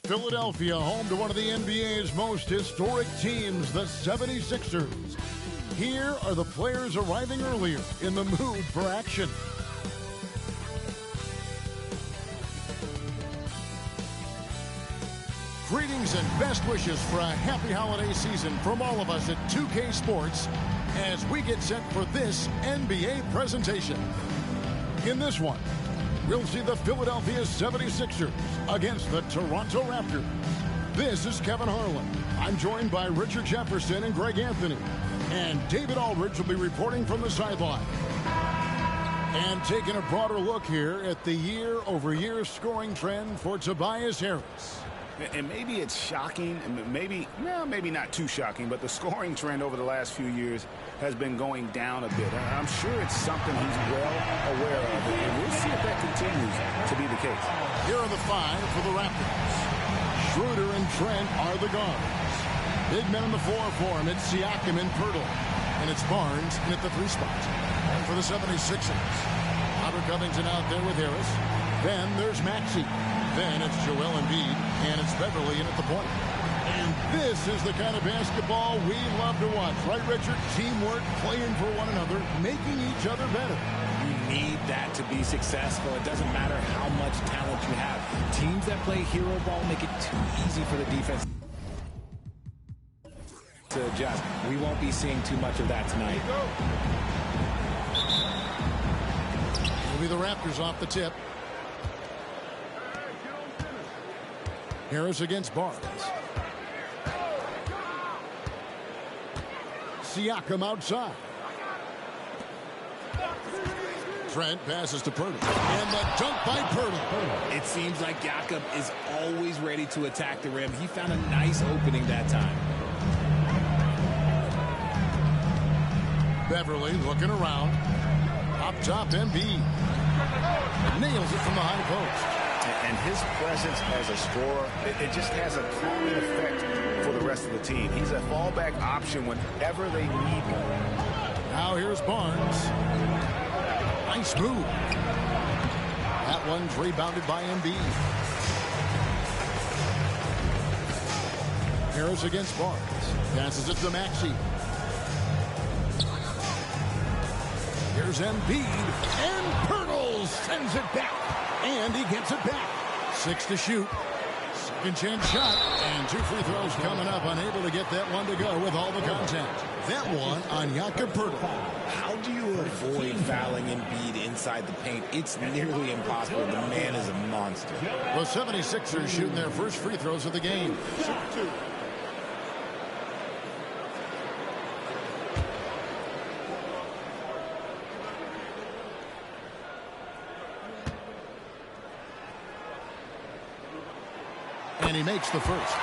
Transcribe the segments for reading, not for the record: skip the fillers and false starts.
Philadelphia, home to one of the NBA's most historic teams, the 76ers. Here are the players arriving earlier in the mood for action. Greetings and best wishes for a happy holiday season from all of us at 2K Sports as we get set for this NBA presentation. In this one, we'll see the Philadelphia 76ers against the Toronto Raptors. This is Kevin Harlan. I'm joined by Richard Jefferson and Greg Anthony. And David Aldridge will be reporting from the sideline. And taking a broader look here at the year-over-year scoring trend for Tobias Harris. And maybe it's shocking, and maybe not too shocking, but the scoring trend over the last few years has been going down a bit. I'm sure it's something he's well aware of, and we'll see if that continues to be the case. Here are the five for the Raptors. Schroeder and Trent are the guards. Big men in the 4 for him. It's Siakam and Pirtle. And it's Barnes in at the 3 spot. And for the 76ers, Robert Covington out there with Harris. Then there's Maxey. Then it's Joel Embiid, and it's Beverly in at the point. And this is the kind of basketball we love to watch. Right, Richard? Teamwork, playing for one another, making each other better. You need that to be successful. It doesn't matter how much talent you have. Teams that play hero ball make it too easy for the defense to adjust. We won't be seeing too much of that tonight. It'll be the Raptors off the tip. Harris against Barnes. Siakam outside. Trent passes to Pirtle. And the dunk by Pirtle. It seems like Jakob is always ready to attack the rim. He found a nice opening that time. Beverly looking around. Up top, Embiid. Nails it from the high post. And his presence as a scorer, it just has a calming effect for the rest of the team. He's a fallback option whenever they need one. Now here's Barnes. Nice move. That one's rebounded by Embiid. Harris against Barnes. Passes it to Maxey. Here's Embiid. And Pirtle sends it back. And he gets it back. 6 to shoot. Second chance shot. And 2 free throws coming up. Unable to get that one to go with all the contact. That one on Jakob Pirtle. How do you avoid fouling Embiid inside the paint? It's nearly impossible. The man is a monster. The 76ers shooting their first free throws of the game. 6-2. And he makes the first.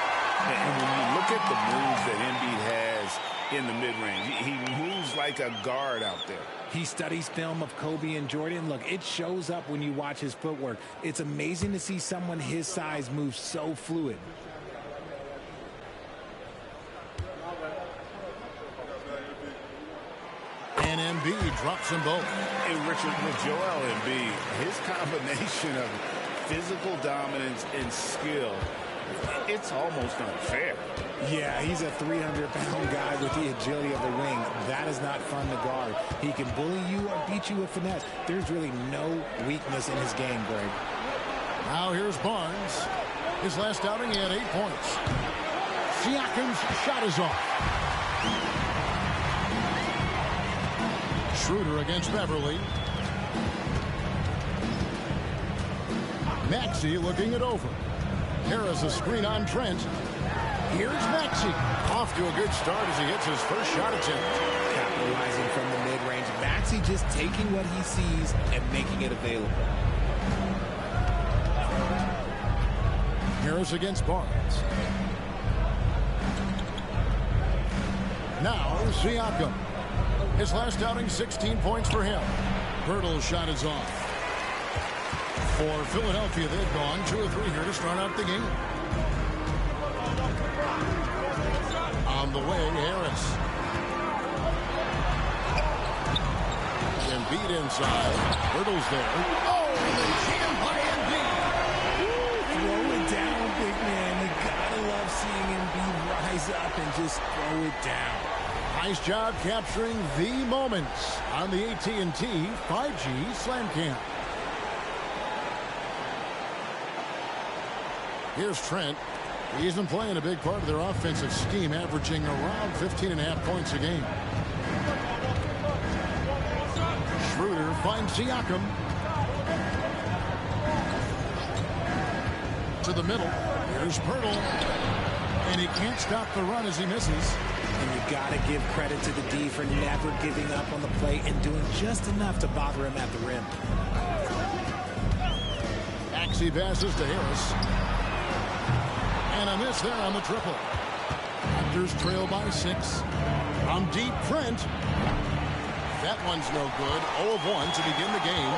And when you look at the moves that Embiid has in the mid-range, he moves like a guard out there. He studies film of Kobe and Jordan. Look, it shows up when you watch his footwork. It's amazing to see someone his size move so fluid. And Embiid drops them both. And Richard, with Joel Embiid, his combination of physical dominance and skill, it's almost unfair. Yeah, he's a 300-pound guy with the agility of the wing. That is not fun to guard. He can bully you or beat you with finesse. There's really no weakness in his game, Greg. Now here's Barnes. His last outing, he had 8 points. Siakam's shot is off. Schroeder against Beverly. Maxey looking it over. Harris a screen on Trent. Here's Maxey. Off to a good start as he hits his first shot attempt. Capitalizing from the mid-range. Maxey just taking what he sees and making it available. Harris against Barnes. Now Siakam. His last outing, 16 points for him. Pirtle's shot is off. For Philadelphia, they've gone 2 of 3 here to start out the game. On the way, Harris. Embiid inside. Pirtle's there. Oh, the jam by Embiid. Throw it down, big man. Nice job capturing the moments on the AT&T 5G Slam Cam. Here's Trent. He's been playing a big part of their offensive scheme, averaging around 15.5 points a game. Schroeder finds Siakam. To the middle. Here's Pirtle. And he can't stop the run as he misses. And you got to give credit to the D for never giving up on the play and doing just enough to bother him at the rim. Maxey passes to Harris. And a miss there on the triple. Raptors trail by 6. From deep, Trent. That one's no good. 0 of 1 to begin the game.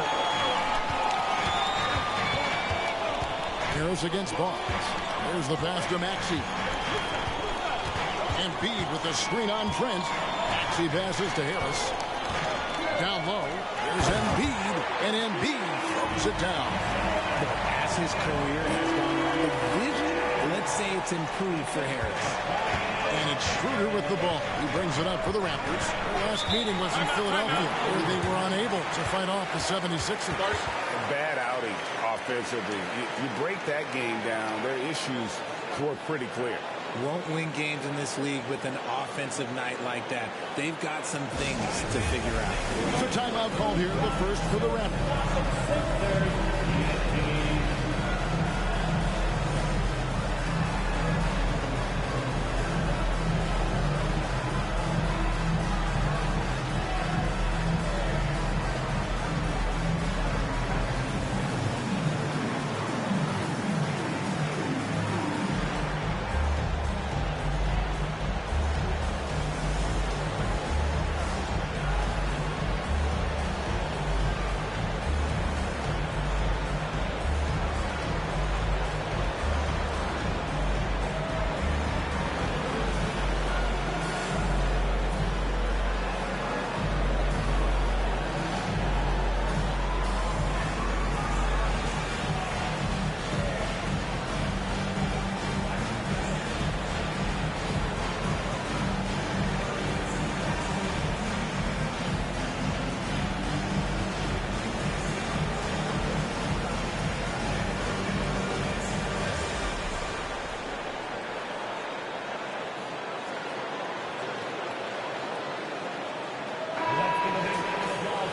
Harris against Barnes. There's the pass to Maxey. Embiid with the screen on Trent. Maxey passes to Harris. Down low. There's Embiid. And Embiid throws it down. As his career has gone on, the vision, let's say it's improved for Harris. And it's Schroeder with the ball. He brings it up for the Raptors. Their last meeting was in Philadelphia, where they were unable to fight off the 76ers. A bad outing offensively. You break that game down, their issues were pretty clear. Won't win games in this league with an offensive night like that. They've got some things to figure out. It's a timeout called here, the first for the Raptors.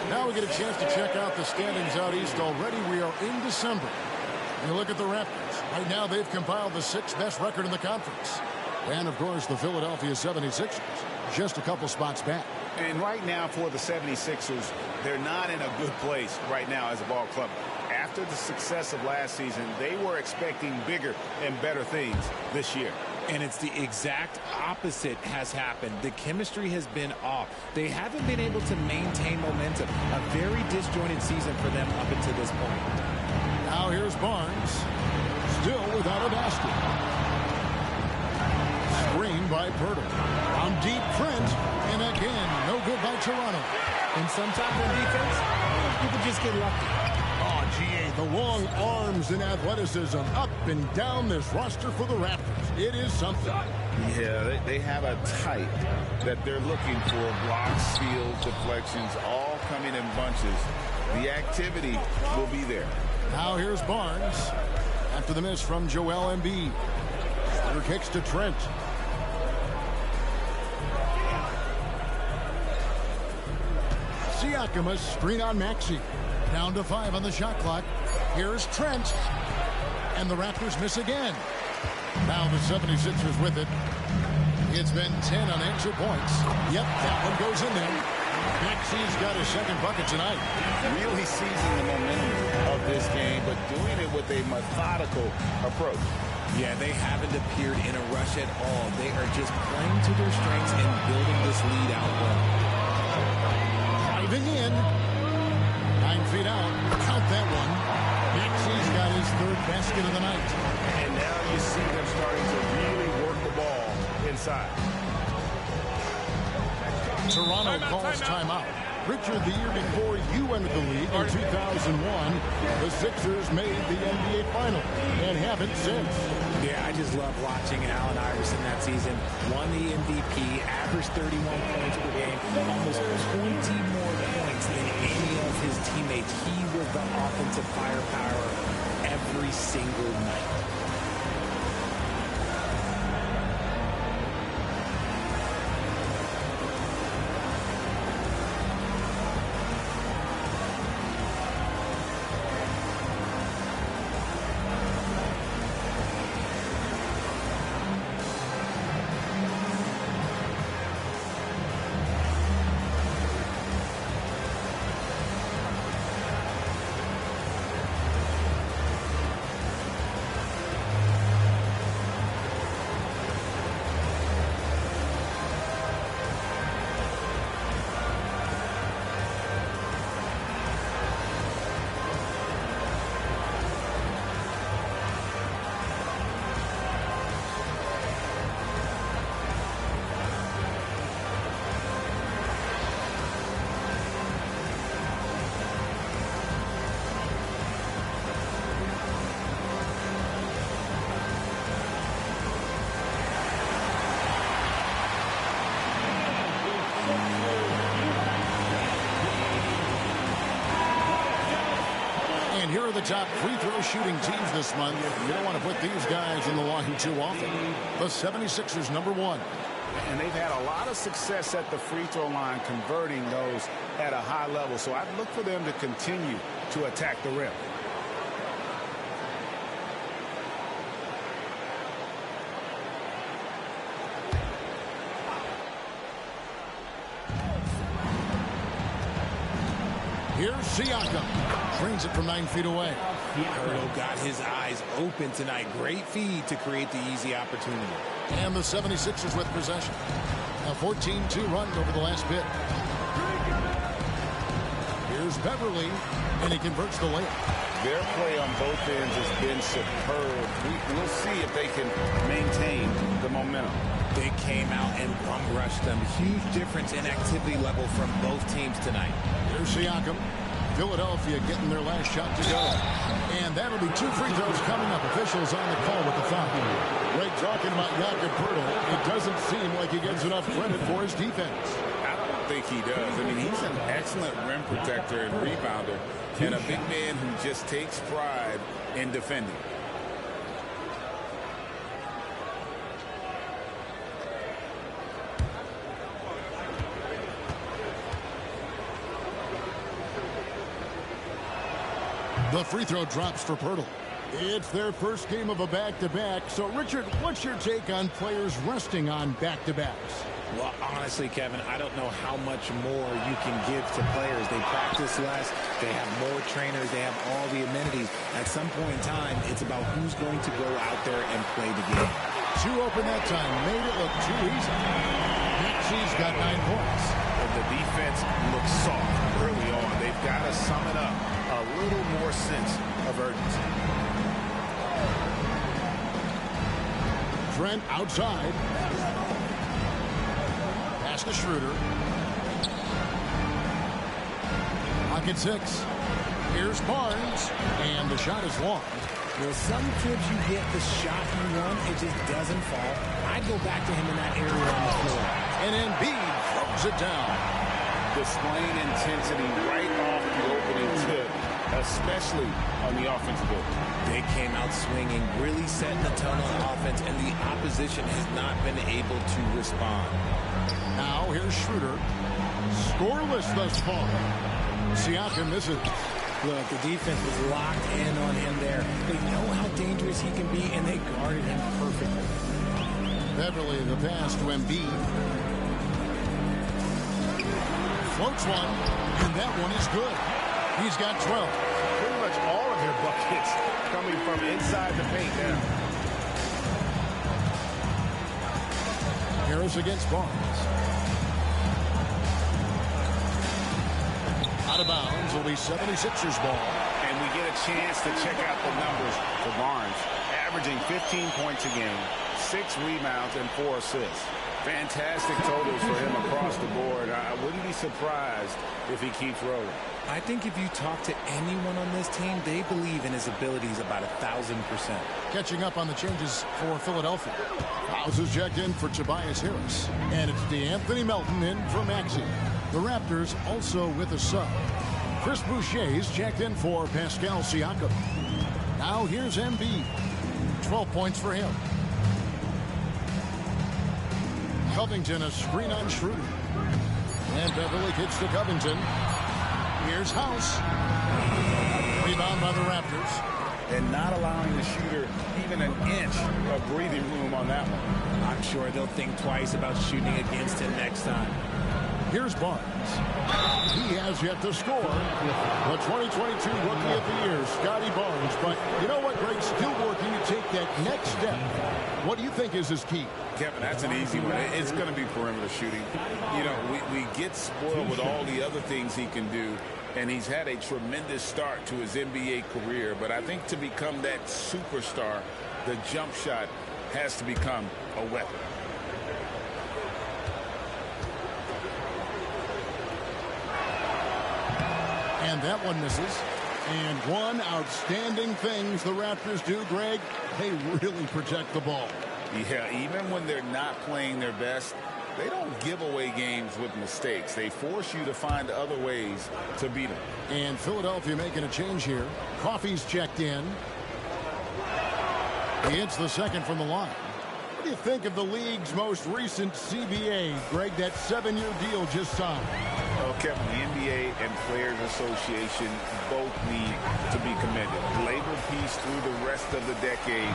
Now we get a chance to check out the standings out east already. We are in December. You look at the Raptors. Right now they've compiled the 6th best record in the conference. And, of course, the Philadelphia 76ers, just a couple spots back. And right now for the 76ers, they're not in a good place right now as a ball club. After the success of last season, they were expecting bigger and better things this year. And it's the exact opposite has happened. The chemistry has been off. They haven't been able to maintain momentum. A very disjointed season for them up until this point. Now here's Barnes. Still without a basket. Screen by Pirtle. On deep, Trent. And again, no good by Toronto. And sometimes on defense, people just get lucky. Oh, GA, the long arms and athleticism up and down this roster for the Raptors. It is something. Yeah, they have a type that they're looking for. Blocks, steals, deflections, all coming in bunches. The activity will be there. Now here's Barnes. After the miss from Joel Embiid. Her kicks to Trent. Siakam, a screen on Maxey. Down to 5 on the shot clock. Here's Trent. And the Raptors miss again. Now the 76ers with it. It's been 10 unanswered points. Yep, that one goes in there. Maxey's got his second bucket tonight. Really seizing the momentum of this game, but doing it with a methodical approach. Yeah, they haven't appeared in a rush at all. They are just playing to their strengths and building this lead out well. Driving in. 9 feet out. Count that one. Maxey's got his third basket of the night. And now you see them starting to really work the ball inside. Toronto calls timeout. Richard, the year before you entered the league in 2001, the Sixers made the NBA Finals and haven't since. Yeah, I just love watching Allen Iverson that season. Won the MVP, averaged 31 points per game, almost 20 more points than any of his teammates. He was the offensive firepower every single night. Here are the top free throw shooting teams this month. You don't want to put these guys on the line too often. The 76ers, number 1. And they've had a lot of success at the free throw line converting those at a high level. So I'd look for them to continue to attack the rim. Here's Siakam. Trains it from 9 feet away. Hurtle got his eyes open tonight. Great feed to create the easy opportunity. And the 76ers with possession. A 14-2 run over the last bit. Here's Beverly, and he converts the layup. Their play on both ends has been superb. We'll see if they can maintain the momentum. They came out and bum-rushed them. Huge difference in activity level from both teams tonight. Here's Siakam. Philadelphia getting their last shot to go. And that'll be 2 free throws coming up. Officials on the call with the foul. Right, talking about Jakob Poeltl, it doesn't seem like he gets enough credit for his defense. I don't think he does. I mean, he's an excellent rim protector and rebounder, and a big man who just takes pride in defending. The free throw drops for Poeltl. It's their first game of a back-to-back. So, Richard, what's your take on players resting on back-to-backs? Well, honestly, Kevin, I don't know how much more you can give to players. They practice less. They have more trainers. They have all the amenities. At some point in time, it's about who's going to go out there and play the game. Too open that time. Made it look too easy. Maxey's got 9 points. And the defense looks soft early on. They've got to sum it up. A little more sense of urgency. Trent outside. Pass to Schroeder. Pocket 6. Here's Barnes. And the shot is long. Well, some trips you get the shot you want, it just doesn't fall. I'd go back to him in that area on the floor. And Embiid throws it down. Displaying intensity right off the opening tip, especially on the offensive end. They came out swinging, really setting the tone on offense, and the opposition has not been able to respond. Now here's Schroeder. Scoreless thus far. Siakam misses. Look, the defense was locked in on him there. They know how dangerous he can be, and they guarded him perfectly. Beverly, the pass to Embiid. Floats one, and that one is good. He's got 12. Pretty much all of their buckets coming from inside the paint now. Harris against Barnes. Out of bounds will be 76ers ball. And we get a chance to check out the numbers for Barnes. Averaging 15 points a game, 6 rebounds, and 4 assists. Fantastic totals for him across the board. I wouldn't be surprised if he keeps rolling. I think if you talk to anyone on this team, they believe in his abilities about 1,000%. Catching up on the changes for Philadelphia. House is checked in for Tobias Harris. And it's DeAnthony Melton in for Maxey. The Raptors also with a sub. Chris Boucher is checked in for Pascal Siakam. Now here's Embiid. 12 points for him. Covington a screen on Schroeder. And Beverly kicks to Covington. Here's House. Rebound by the Raptors. And not allowing the shooter even an inch of breathing room on that one. I'm sure they'll think twice about shooting against him next time. Here's Barnes. He has yet to score. The 2022 Rookie of the Year, Scotty Barnes. But you know what, Greg? Still working to take that next step. What do you think is his key? Kevin, that's an easy one. It's going to be perimeter shooting. You know, we get spoiled with all the other things he can do, and he's had a tremendous start to his NBA career. But I think to become that superstar, the jump shot has to become a weapon. And that one misses. And one outstanding things the Raptors do, Greg, they really protect the ball. Yeah, even when they're not playing their best, they don't give away games with mistakes. They force you to find other ways to beat them. And Philadelphia making a change here. Coffey's checked in. He hits the second from the line. What do you think of the league's most recent CBA, Greg, that 7-year deal just signed? Well, Kevin, the NBA and Players Association both need to be commended. Labor peace through the rest of the decade.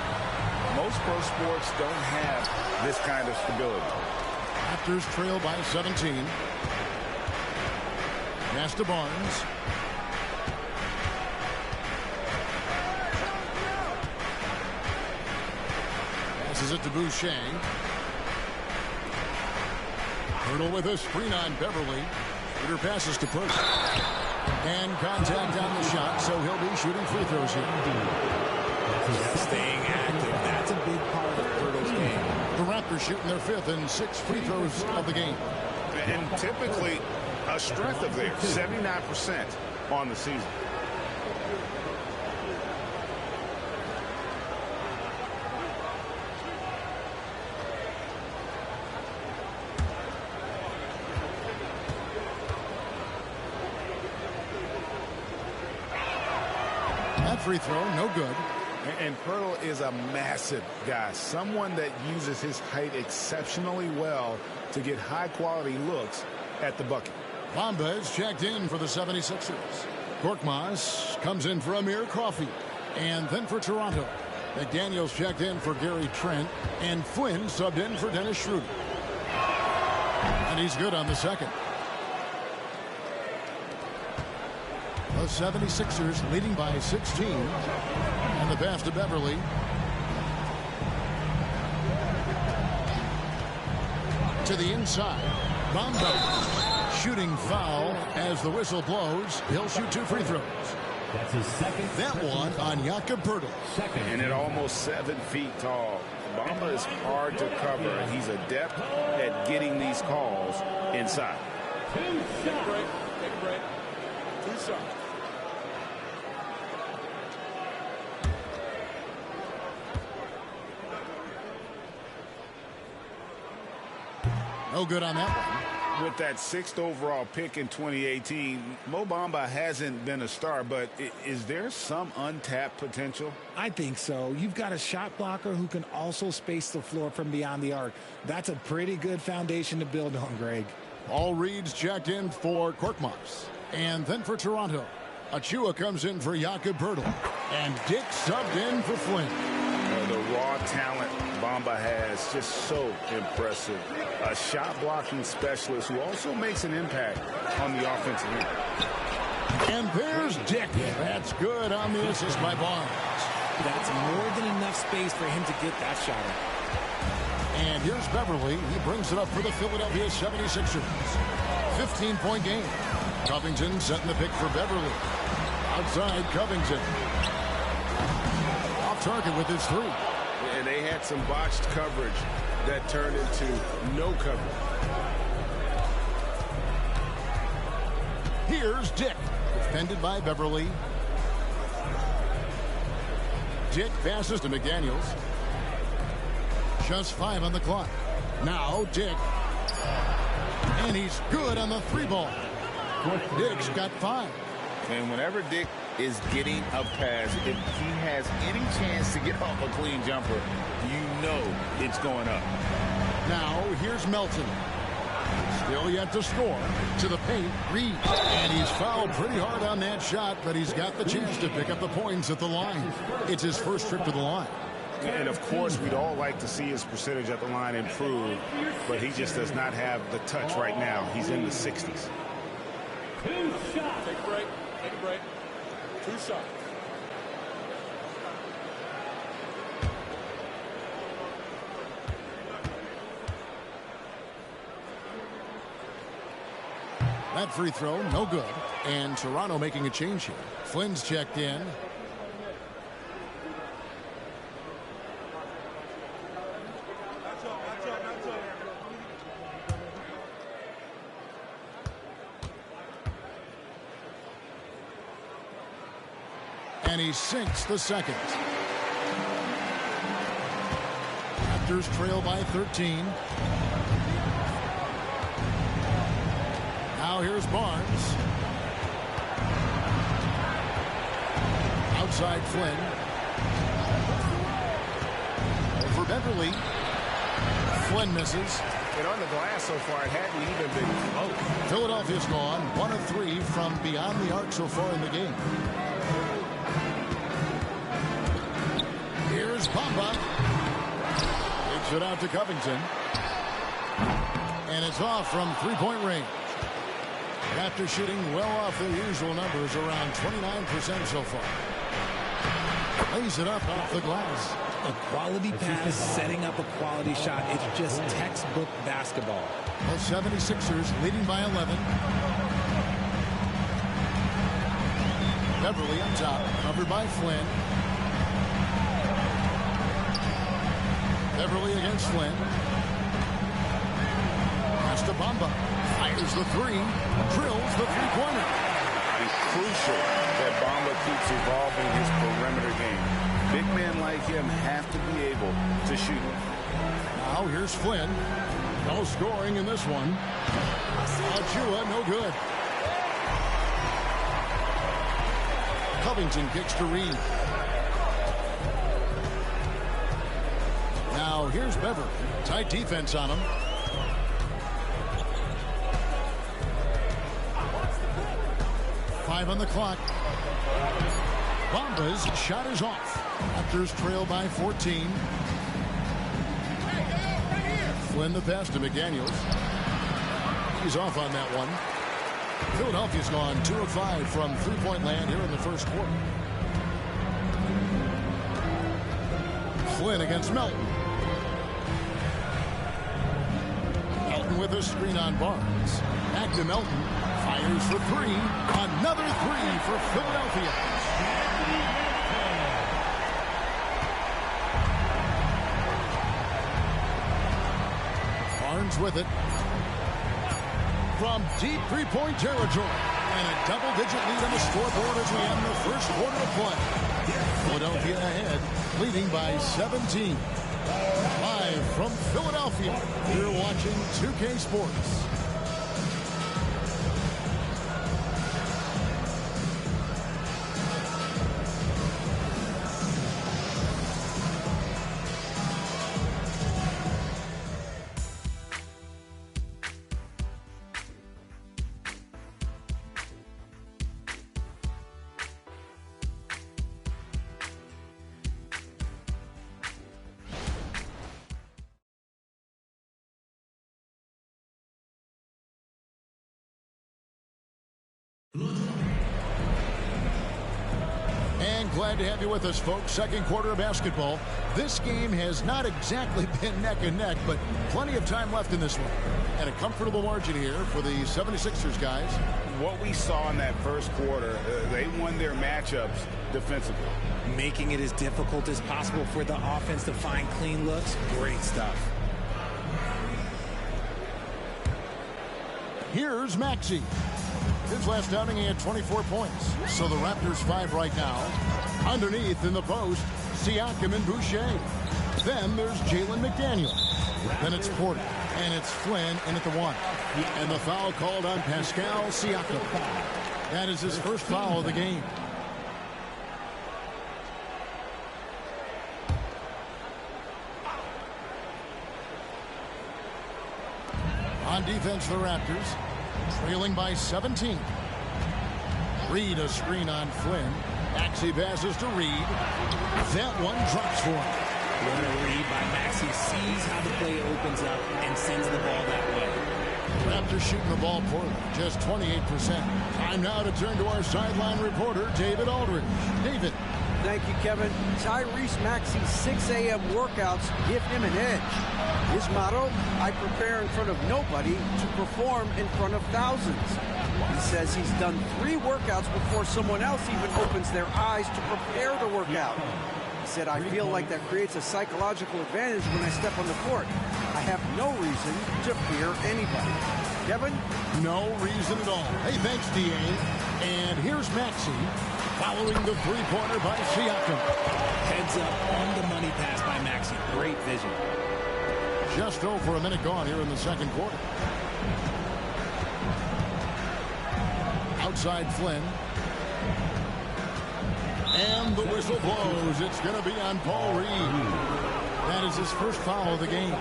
Most pro sports don't have this kind of stability. Raptors trail by 17. Pass to Barnes. Passes it to Boucher. Hurdle with a screen on Beverly. Shooter passes to Perk. And contact on the shot, so he'll be shooting free throws here. Staying active, that's a big part of Hurdle's game. The Raptors shooting their 5th and 6th free throws of the game. And typically a strength of theirs, 79% on the season. That free throw, no good. And Pirtle is a massive guy, someone that uses his height exceptionally well to get high-quality looks at the bucket. Bamba is checked in for the 76ers. Korkmaz comes in for Amir Coffey. And then for Toronto, McDaniels checked in for Gary Trent. And Flynn subbed in for Dennis Schroeder. And he's good on the second. The 76ers leading by 16. And the pass to Beverly. To the inside. Bamba shooting foul as the whistle blows. He'll shoot 2 free throws. That's his second. That one on Jakob Poeltl. And at almost 7 feet tall, Bamba is hard to cover. He's adept at getting these calls inside. Take a break. 2 shots. No good on that one. With that 6th overall pick in 2018, Mo Bamba hasn't been a star, but is there some untapped potential? I think so. You've got a shot blocker who can also space the floor from beyond the arc. That's a pretty good foundation to build on, Greg. All Reed's checked in for Korkmaz. And then for Toronto, Achua comes in for Jakob Poeltl. And Dick subbed in for Flynn. The raw talent Bamba has, just so impressive. A shot blocking specialist who also makes an impact on the offensive end. And there's Dick. That's good on the assist by Barnes. That's more than enough space for him to get that shot up. And here's Beverly. He brings it up for the Philadelphia 76ers. 15-point game. Covington setting the pick for Beverly. Outside Covington. Off target with his 3. And they had some botched coverage that turned into no coverage. Here's Dick, defended by Beverly. Dick passes to McDaniels. Just 5 on the clock. Now Dick. And he's good on the 3-ball. Dick's got 5. And whenever Dick is getting a pass, if he has any chance to get off a clean jumper, you know it's going up. Now here's Melton. Still yet to score. To the paint, Reed. And he's fouled pretty hard on that shot, but he's got the chance to pick up the points at the line. It's his first trip to the line. And, of course, we'd all like to see his percentage at the line improve, but he just does not have the touch right now. He's in the 60s. 2 shots. Take a break. Take a break. 2 shots. That free throw, no good. And Toronto making a change here. Flynn's checked in. And he sinks the second. Raptors trail by 13. Now here's Barnes. Outside Flynn. Over Beverly. Flynn misses. And on the glass so far, it hadn't even been close. Philadelphia's gone 1 of 3 from beyond the arc so far in the game. Here's Bamba. Takes it out to Covington. And it's off from 3-point range. After shooting well off their usual numbers, around 29% so far. Lays it up off the glass. A quality pass, setting up a quality shot. It's just textbook basketball. The 76ers leading by 11. Beverly on top, covered by Flynn. Beverly against Flynn. Pass to Bamba. Fires the 3. Drills the 3-pointer. It's crucial that Bamba keeps evolving his perimeter game. Big men like him have to be able to shoot. Now here's Flynn. No scoring in this one. Achua, no good. Covington kicks to Reed. Now here's Beverly. Tight defense on him. On the clock. Bamba's shot is off. Raptors trail by 14. Flynn the pass to McDaniels. He's off on that one. Philadelphia's gone 2 of 5 from 3-point land here in the first quarter. Flynn against Melton. Melton with a screen on Barnes. Back to Melton. Fires for 3. Another 3 for Philadelphia. Barnes with it. From deep 3-point territory. And a double-digit lead on the scoreboard as we end the first quarter of play. Philadelphia ahead, leading by 17. Live from Philadelphia, you're watching 2K Sports. And glad to have you with us, folks. Second quarter of basketball. This game has not exactly been neck and neck, but plenty of time left in this one. And a comfortable margin here for the 76ers guys. What we saw in that first quarter, they won their matchups defensively. Making it as difficult as possible for the offense to find clean looks. Great stuff. Here's Maxey. His last outing, he had 24 points. So the Raptors 5 right now. Underneath in the post, Siakam and Boucher. Then there's Jalen McDaniel. Then it's Porter. And it's Flynn in at the 1. And the foul called on Pascal Siakam. That is his first foul of the game. On defense, the Raptors trailing by 17. Reed a screen on Flynn. Maxey passes to Reed. That one drops for him. What a read by Maxey. Sees how the play opens up and sends the ball that way. Raptors shooting the ball poorly, just 28%. Time now to turn to our sideline reporter, David Aldridge. David. Thank you, Kevin. Tyrese Maxey's 6 a.m. workouts give him an edge. His motto, I prepare in front of nobody to perform in front of thousands. He says he's done 3 workouts before someone else even opens their eyes to prepare to work out. He said, I feel like that creates a psychological advantage when I step on the court. I have no reason to fear anybody. Kevin? No reason at all. Hey, thanks, D.A. And here's Maxey following the three-pointer by Siakam. Heads up on the money pass by Maxey. Great vision. Just over a minute gone here in the second quarter. Outside Flynn. And the whistle blows. It's going to be on Paul Reed. That is his first foul of the game.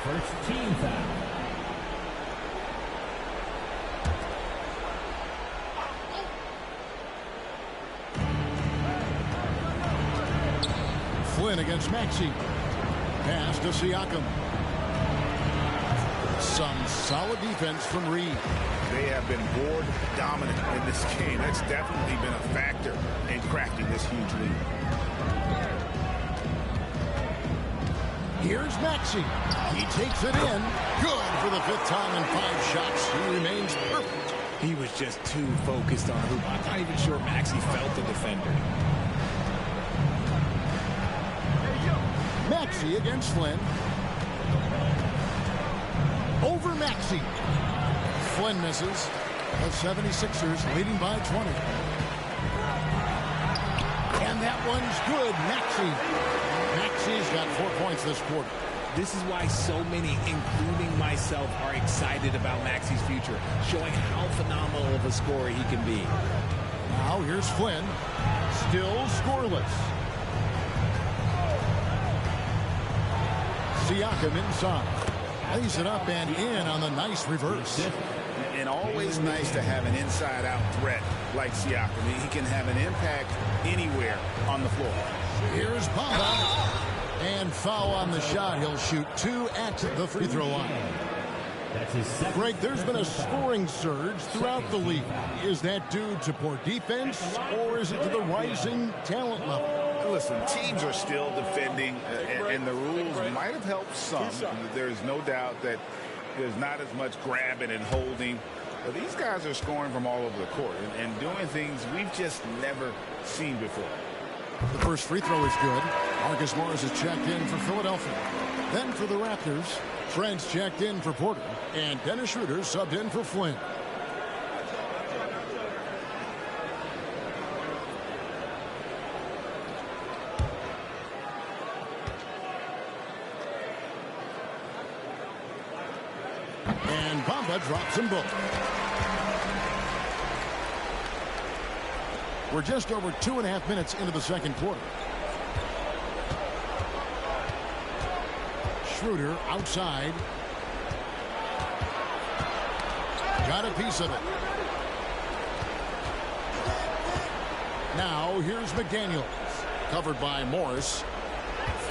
First team foul. Flynn against Maxey. Pass to Siakam. Some solid defense from Reed. They have been board dominant in this game. That's definitely been a factor in cracking this huge lead. Here's Maxey. He takes it in. Good for the 5th time in 5 shots. He remains perfect. He was just too focused on hoop. I'm not even sure Maxey felt the defender. Maxey against Flynn. Over Maxey. Flynn misses. The 76ers leading by 20. And that one's good. Maxey's got 4 points this quarter. This is why so many, including myself, are excited about Maxey's future, showing how phenomenal of a scorer he can be. Now here's Flynn. Still scoreless. Siakam inside. Lays it up and in on the nice reverse. And always nice to have an inside-out threat like Siakam. He can have an impact anywhere on the floor. Here's Bamba. And foul on the shot. He'll shoot 2 at the free throw line. That's his second. Greg, there's been a scoring surge throughout the league. Is that due to poor defense, or is it to the rising talent level? Listen, teams are still defending, and the rules might have helped some. There's no doubt that there's not as much grabbing and holding. But these guys are scoring from all over the court and doing things we've just never seen before. The first free throw is good. Marcus Morris is checked in for Philadelphia. Then for the Raptors, Trent's checked in for Porter, and Dennis Schroeder subbed in for Flynn. And Bamba drops them both. We're just over 2.5 minutes into the second quarter. Schroeder outside. Got a piece of it. Now here's McDaniels. Covered by Morris.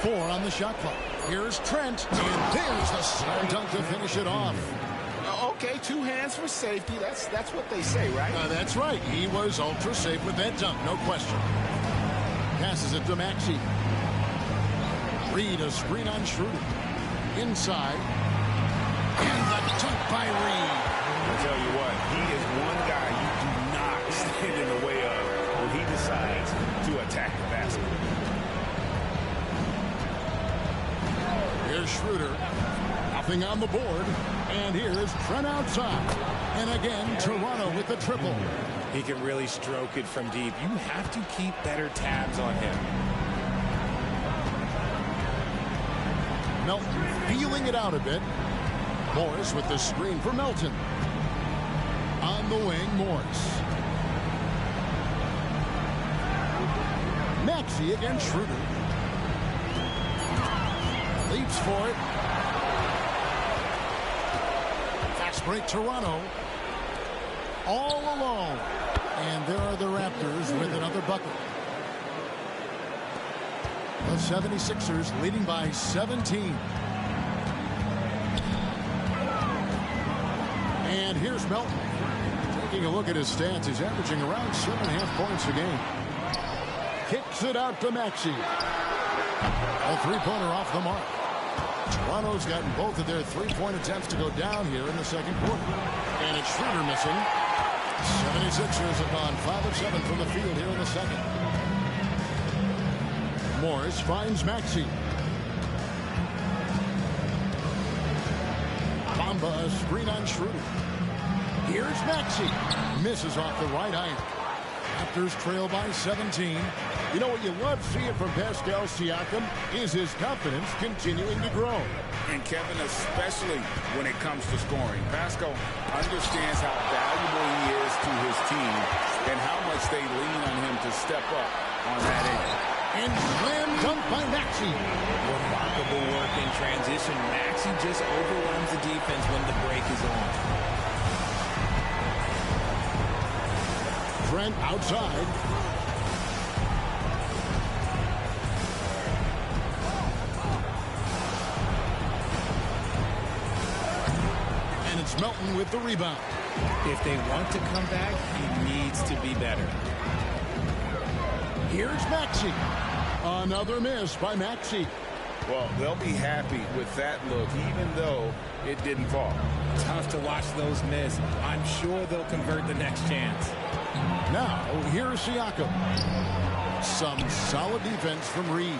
4 on the shot clock. Here's Trent. And there's the slam dunk to finish it off. Okay, 2 hands for safety. That's what they say, right? That's right. He was ultra safe with that dunk, no question. Passes it to Maxey. Reed a screen on Schroeder. Inside. And the dunk by Reed. I tell you what, he is one guy you do not stand in the way of when he decides to attack the basket. Here's Schroeder. Off Nothing on the board. And here's Trent outside. And again, Toronto with the triple. He can really stroke it from deep. You have to keep better tabs on him. Melton feeling it out a bit. Morris with the screen for Melton. On the wing, Morris. Maxey against Schroeder. Leaps for it. Fast break Toronto. All alone. And there are the Raptors with another bucket. The 76ers leading by 17. And here's Melton. Taking a look at his stats, he's averaging around 7.5 points a game. Kicks it out to Maxey. A three-pointer off the mark. Toronto's gotten both of their three-point attempts to go down here in the second quarter. And it's Schroeder missing. 76ers have gone 5 of 7 from the field here in the second. Morris finds Maxey. Bamba a screen on Schroeder. Here's Maxey. Misses off the right iron. Raptors trail by 17. You know what you love seeing from Pascal Siakam is his confidence continuing to grow. And Kevin, especially when it comes to scoring. Pascal understands how valuable he is to his team and how much they lean on him to step up on that end. And slam dunk by Maxey. Remarkable work in transition. Maxey just overwhelms the defense when the break is on. Trent outside. And it's Melton with the rebound. If they want to come back, he needs to be better. Here's Maxey. Another miss by Maxey. Well, they'll be happy with that look, even though it didn't fall. Tough to watch those miss. I'm sure they'll convert the next chance. Now, here's Siakam. Some solid defense from Reed.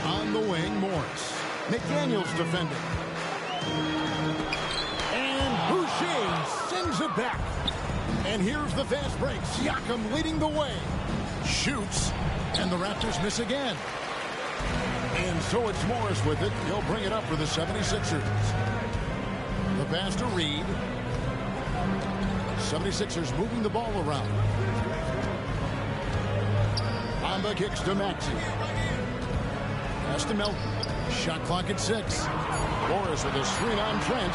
On the wing, Morris. McDaniels defending. And Boucher sends it back. And here's the fast break. Siakam leading the way. Shoots. And the Raptors miss again. And so it's Morris with it. He'll bring it up for the 76ers. The pass to Reed. 76ers moving the ball around. Bamba kicks to Maxey. Pass to Melton. Shot clock at 6. Morris with a screen on Trent.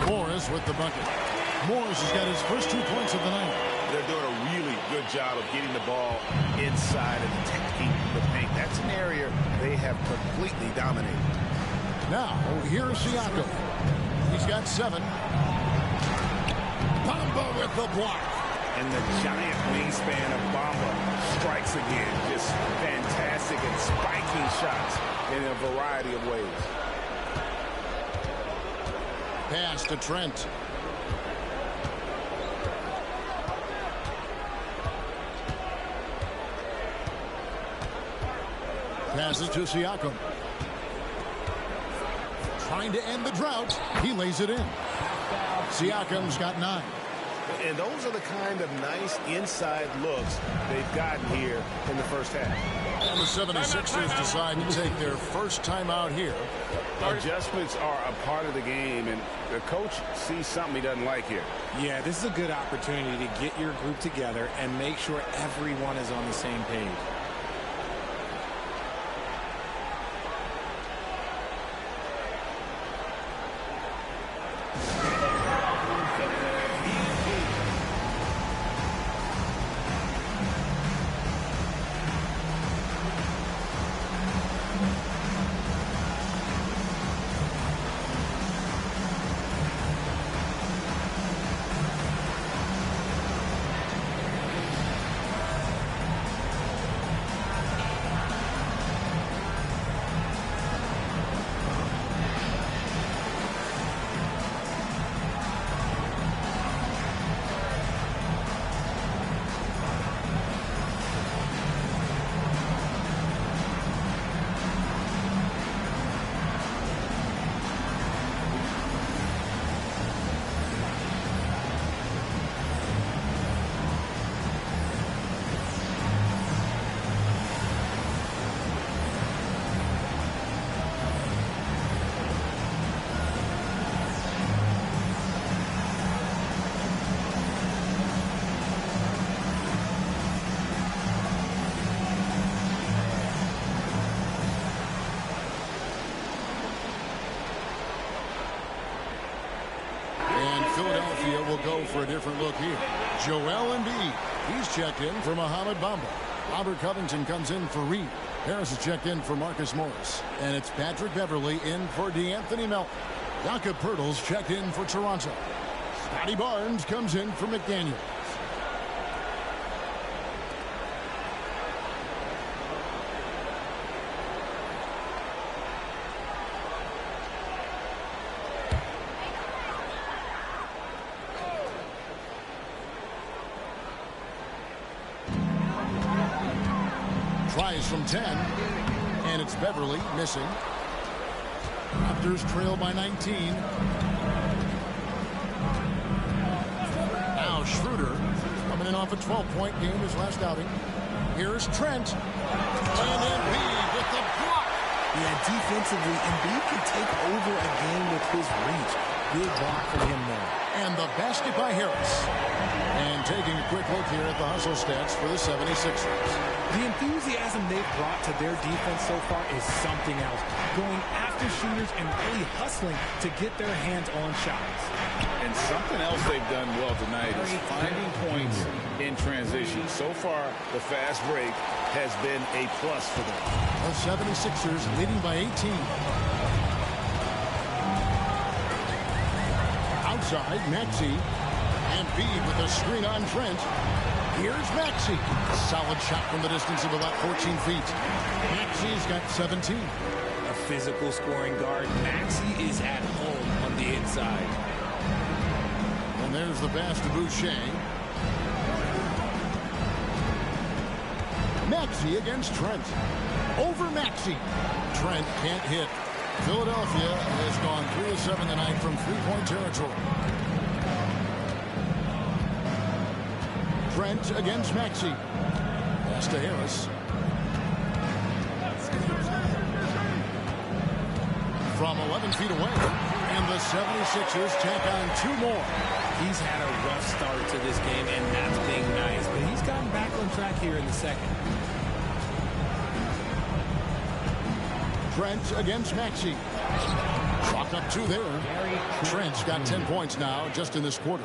Morris with the bucket. Morris has got his first 2 points of the night. They're doing a really good job of getting the ball inside and attacking the paint. That's an area they have completely dominated. Now, here's Siakam. He's got 7. Bamba with the block. And the giant wingspan of Bamba strikes again. Just fantastic and spiking shots in a variety of ways. Pass to Trent. Passes to Siakam. Trying to end the drought. He lays it in. Siakam's got 9. And those are the kind of nice inside looks they've gotten here in the first half. And the 76ers decide to take their first time out here. Adjustments are a part of the game, and the coach sees something he doesn't like here. Yeah, this is a good opportunity to get your group together and make sure everyone is on the same page. go for a different look here. Joel Embiid. He's checked in for Mohamed Bamba. Robert Covington comes in for Reed. Harris is checked in for Marcus Morris. And it's Patrick Beverley in for DeAnthony Melton. Jakob Poeltl's checked in for Toronto. Scotty Barnes comes in for McDaniels. Tries from 10, and it's Beverley missing. Raptors trail by 19. Now Schroeder coming in off a 12-point game his last outing. Here's Trent. And Embiid with the block. Yeah, defensively, Embiid can take over a game with his reach. Good block for him there. And the basket by Harris. And taking a quick look here at the hustle stats for the 76ers. The enthusiasm they've brought to their defense so far is something else. Going after shooters and really hustling to get their hands on shots. And something else they've done well tonight is finding points in transition. So far, the fast break has been a plus for them. The 76ers leading by 18. Outside, Maxey. Embiid with a screen on Trent. Here's Maxey. Solid shot from the distance of about 14 feet. Maxey's got 17. A physical scoring guard. Maxey is at home on the inside. And there's the pass to Boucher. Maxey against Trent. Over Maxey. Trent can't hit. Philadelphia has gone 3 of 7 tonight from three-point territory. Trent against Maxey. Pass to Harris. From 11 feet away. And the 76ers tack on 2 more. He's had a rough start to this game, and that's being nice. But he's gotten back on track here in the second. Trent against Maxey. Chalk up 2 there. Trent's got 10 points now just in this quarter.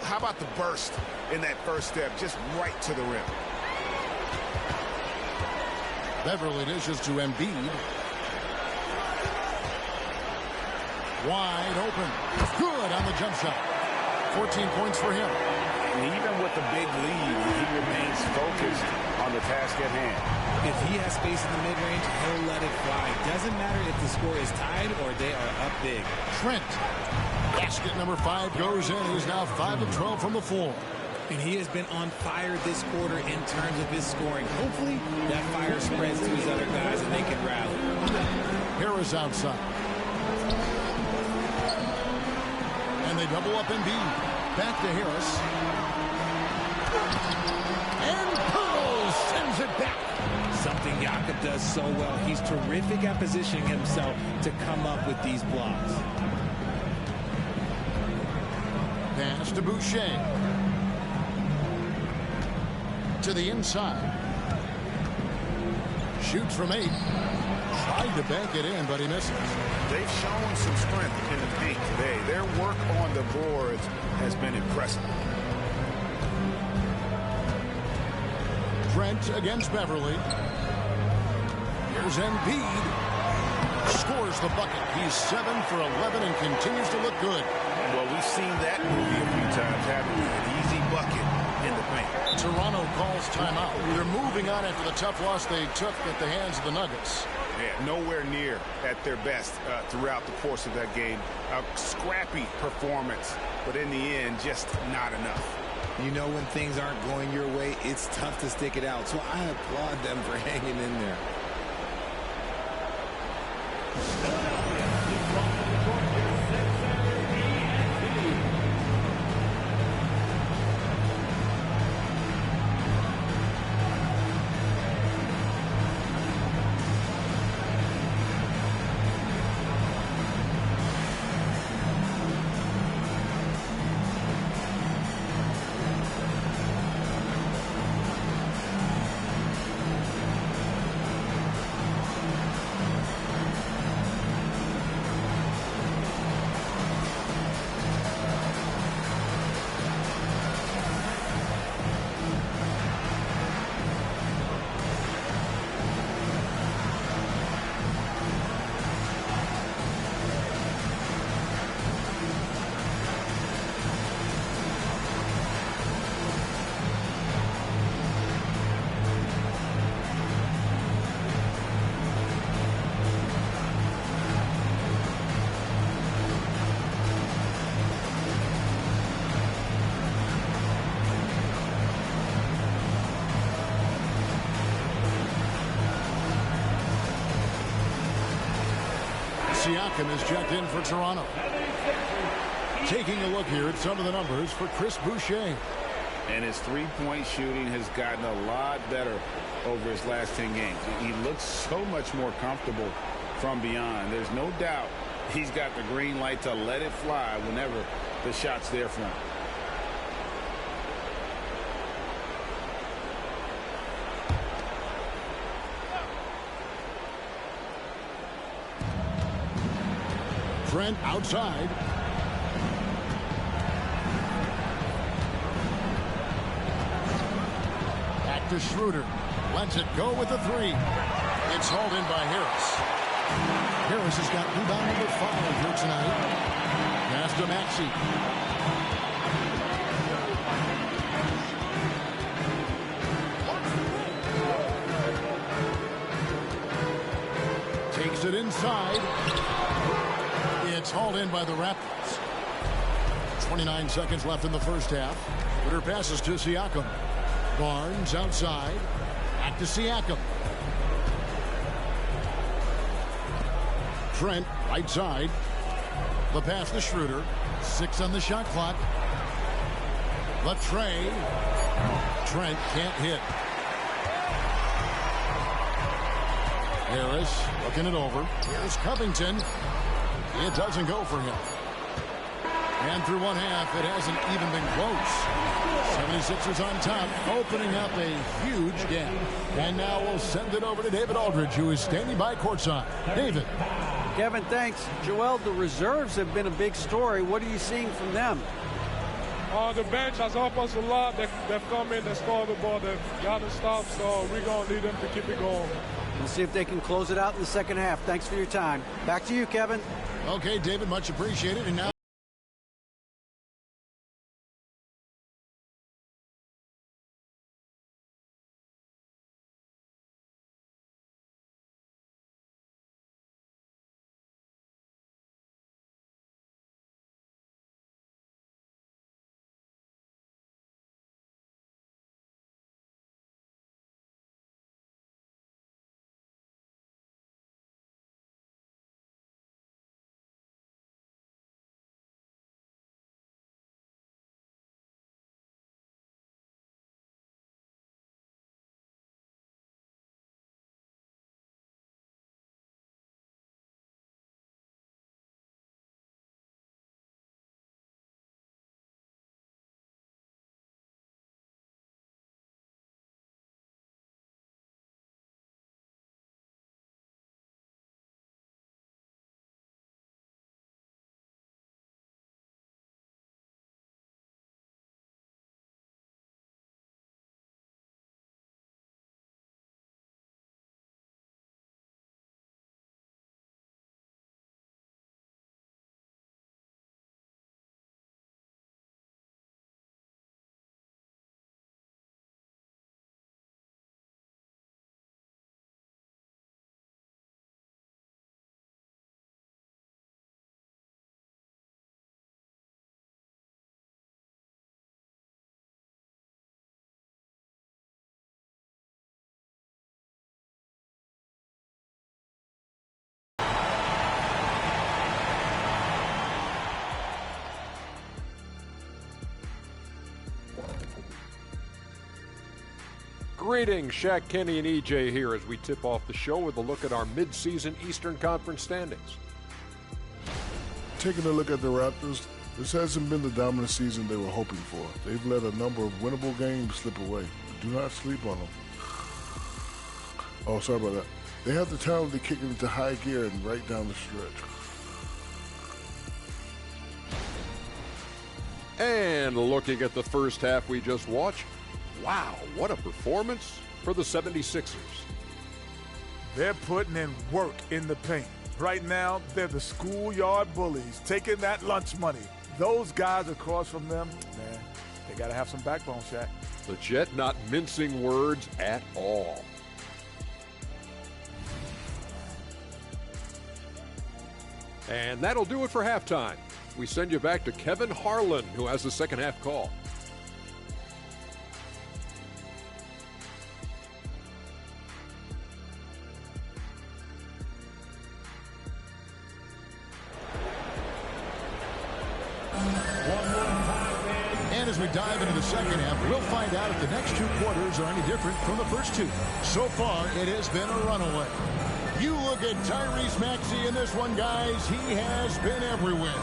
How about the burst in that first step, just right to the rim? Beverley dishes to Embiid. Wide open. Good on the jump shot. 14 points for him. And even with the big lead, he remains focused on the task at hand. If he has space in the mid-range, he'll let it fly. Doesn't matter if the score is tied or they are up big. Trent. Basket number 5 goes in. He's now 5 of 12 from the floor. And he has been on fire this quarter in terms of his scoring. Hopefully, that fire spreads to his other guys and they can rally. Harris outside. And they double up Embiid. Back to Harris. And Pearl sends it back. Something Jakob does so well. He's terrific at positioning himself to come up with these blocks. Pass to Boucher. To the inside. Shoots from 8. Tried to bank it in, but he misses. They've shown some strength in the paint today. Their work on the boards has been impressive. Trent against Beverley. Here's Embiid. Scores the bucket. He's 7 for 11 and continues to look good. Well, we've seen that movie a few times, haven't we? An easy bucket in the paint. Toronto calls timeout. They're moving on after the tough loss they took at the hands of the Nuggets. Yeah, nowhere near at their best throughout the course of that game. A scrappy performance, but in the end, just not enough. You know, when things aren't going your way, it's tough to stick it out. So I applaud them for hanging in there. Siakam is checked in for Toronto. Taking a look here at some of the numbers for Chris Boucher. And his three-point shooting has gotten a lot better over his last 10 games. He looks so much more comfortable from beyond. There's no doubt he's got the green light to let it fly whenever the shot's there for him. Trent outside. Back to Schroeder. Lets it go with the three. It's hauled in by Harris. Harris has got rebound number 5 here tonight. Pass to Maxey. Takes it inside. It's hauled in by the Raptors. 29 seconds left in the first half. Schroeder passes to Siakam. Barnes outside. Back to Siakam. Trent right side. The pass to Schroeder. 6 on the shot clock. The tray. Trent can't hit. Harris looking it over. Here's Covington. It doesn't go for him. And through one half, it hasn't even been close. 76ers on top, opening up a huge gap. And now we'll send it over to David Aldridge, who is standing by courtside. David. Kevin, thanks. Joel, the reserves have been a big story. What are you seeing from them? The bench has helped us a lot. They've come in, they scored the ball, they've got to stop, so we're going to need them to keep it going. We'll see if they can close it out in the second half. Thanks for your time. Back to you, Kevin. Okay, David, much appreciated. And now Greetings, Shaq, Kenny, and EJ here as we tip off the show with a look at our midseason Eastern Conference standings. Taking a look at the Raptors, this hasn't been the dominant season they were hoping for. They've let a number of winnable games slip away. Do not sleep on them. Oh, sorry about that. They have the talent to kick it into high gear and right down the stretch. And looking at the first half we just watched, wow, what a performance for the 76ers. They're putting in work in the paint. Right now, they're the schoolyard bullies, taking that lunch money. Those guys across from them, man, they got to have some backbone, Shaq. The Jet not mincing words at all. And that'll do it for halftime. We send you back to Kevin Harlan, who has the second half call. as we dive into the second half, we'll find out if the next two quarters are any different from the first two. So far, it has been a runaway. You look at Tyrese Maxey in this one, guys. He has been everywhere.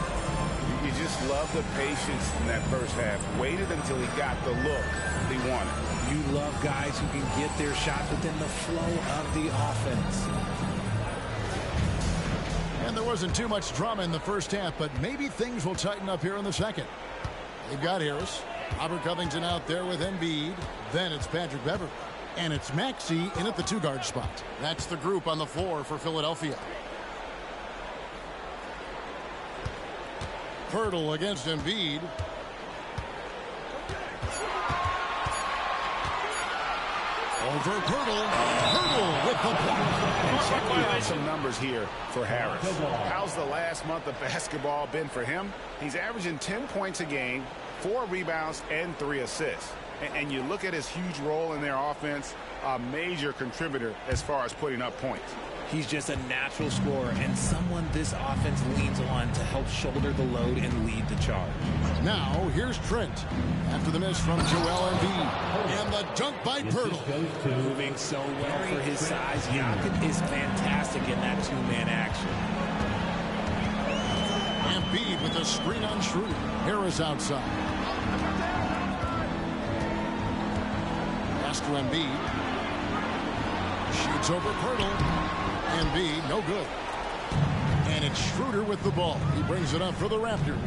You just love the patience in that first half. Waited until he got the look he wanted. You love guys who can get their shots within the flow of the offense. And there wasn't too much drama in the first half, but maybe things will tighten up here in the second. They've got Harris. Robert Covington out there with Embiid. Then it's Patrick Beverley. And it's Maxey in at the two-guard spot. That's the group on the floor for Philadelphia. Pirtle against Embiid. Over Pirtle. Pirtle with the block. Checking out some numbers here for Harris. How's the last month of basketball been for him? He's averaging 10 points a game, 4 rebounds, and 3 assists. And you look at his huge role in their offense, a major contributor as far as putting up points. He's just a natural scorer and someone this offense leans on to help shoulder the load and lead the charge. Now, here's Trent after the miss from Joel Embiid. And the dunk by Pirtle. Moving so well for his size. Jokic is fantastic in that two-man action. Embiid with a screen on Schroeder. Harris outside. Pass to Embiid. Shoots over Pirtle. Embiid, no good. And it's Schroeder with the ball. He brings it up for the Raptors.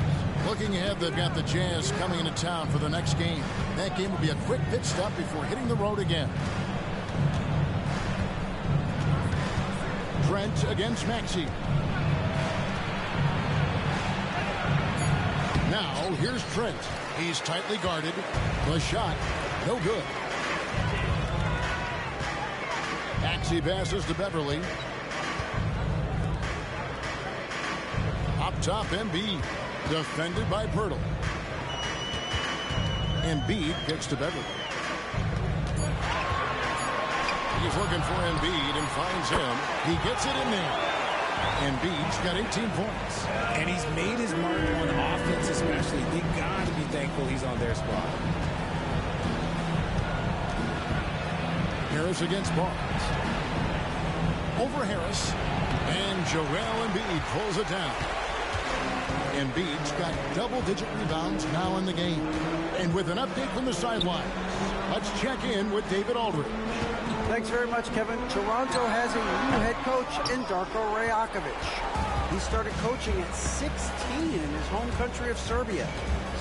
Looking ahead, they've got the Jazz coming into town for the next game. That game will be a quick pit stop before hitting the road again. Trent against Maxey. Now, here's Trent. He's tightly guarded. The shot, no good. Maxey passes to Beverley. Up top, Embiid. Defended by Pirtle. Embiid kicks to Beverley. He's looking for Embiid and finds him. He gets it in there. Embiid's got 18 points. And he's made his mark on offense especially. They got to be thankful he's on their squad. Harris against Barnes. Over Harris. And Joel Embiid pulls it down. Embiid's got double-digit rebounds now in the game. And with an update from the sideline, let's check in with David Aldridge. Thanks very much, Kevin. Toronto has a new head coach in Darko Rajakovic. He started coaching at 16 in his home country of Serbia.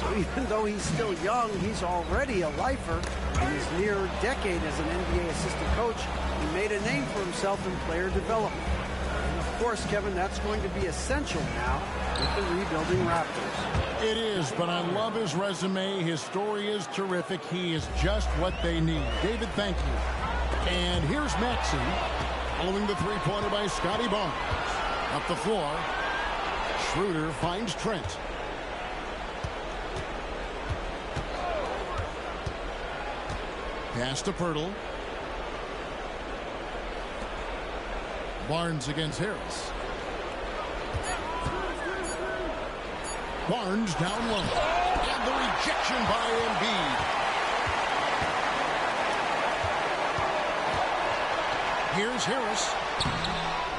So even though he's still young, he's already a lifer. In his near decade as an NBA assistant coach, he made a name for himself in player development. And of course, Kevin, that's going to be essential now with the rebuilding Raptors. It is, but I love his resume. His story is terrific. He is just what they need. David, thank you. And here's Maxey following the three-pointer by Scotty Barnes. Up the floor. Schroeder finds Trent. Pass to Pirtle. Barnes against Harris. Barnes down low. And the rejection by Embiid. Here's Harris.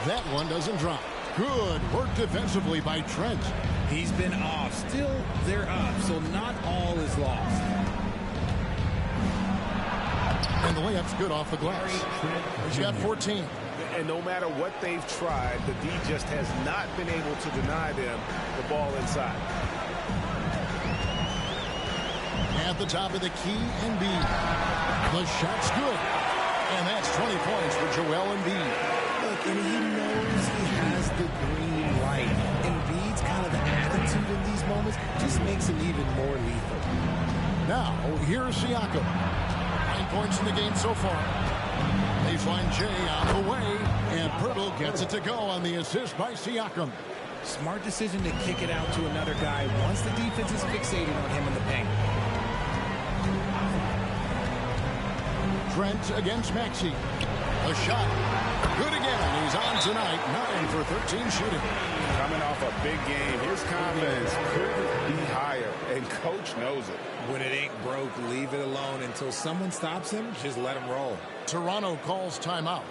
That one doesn't drop. Good work defensively by Trent. He's been off. Still, they're up, so not all is lost. And the layup's good off the glass. He's got 14. And no matter what they've tried, the D just has not been able to deny them the ball inside. At the top of the key, Embiid. The shot's good. And that's 20 points for Joel Embiid. Look, and he knows he has the green light. Embiid's kind of attitude in these moments just makes him even more lethal. Now, here's Siakam. 9 points in the game so far. Baseline J on the way. And Pirtle gets it to go on the assist by Siakam. Smart decision to kick it out to another guy once the defense is fixated on him in the paint. Trent against Maxey. A shot. Good again. He's on tonight. 9 for 13 shooting. Coming off a big game, his confidence couldn't be higher, and coach knows it. When it ain't broke, leave it alone. Until someone stops him, just let him roll. Toronto calls timeout.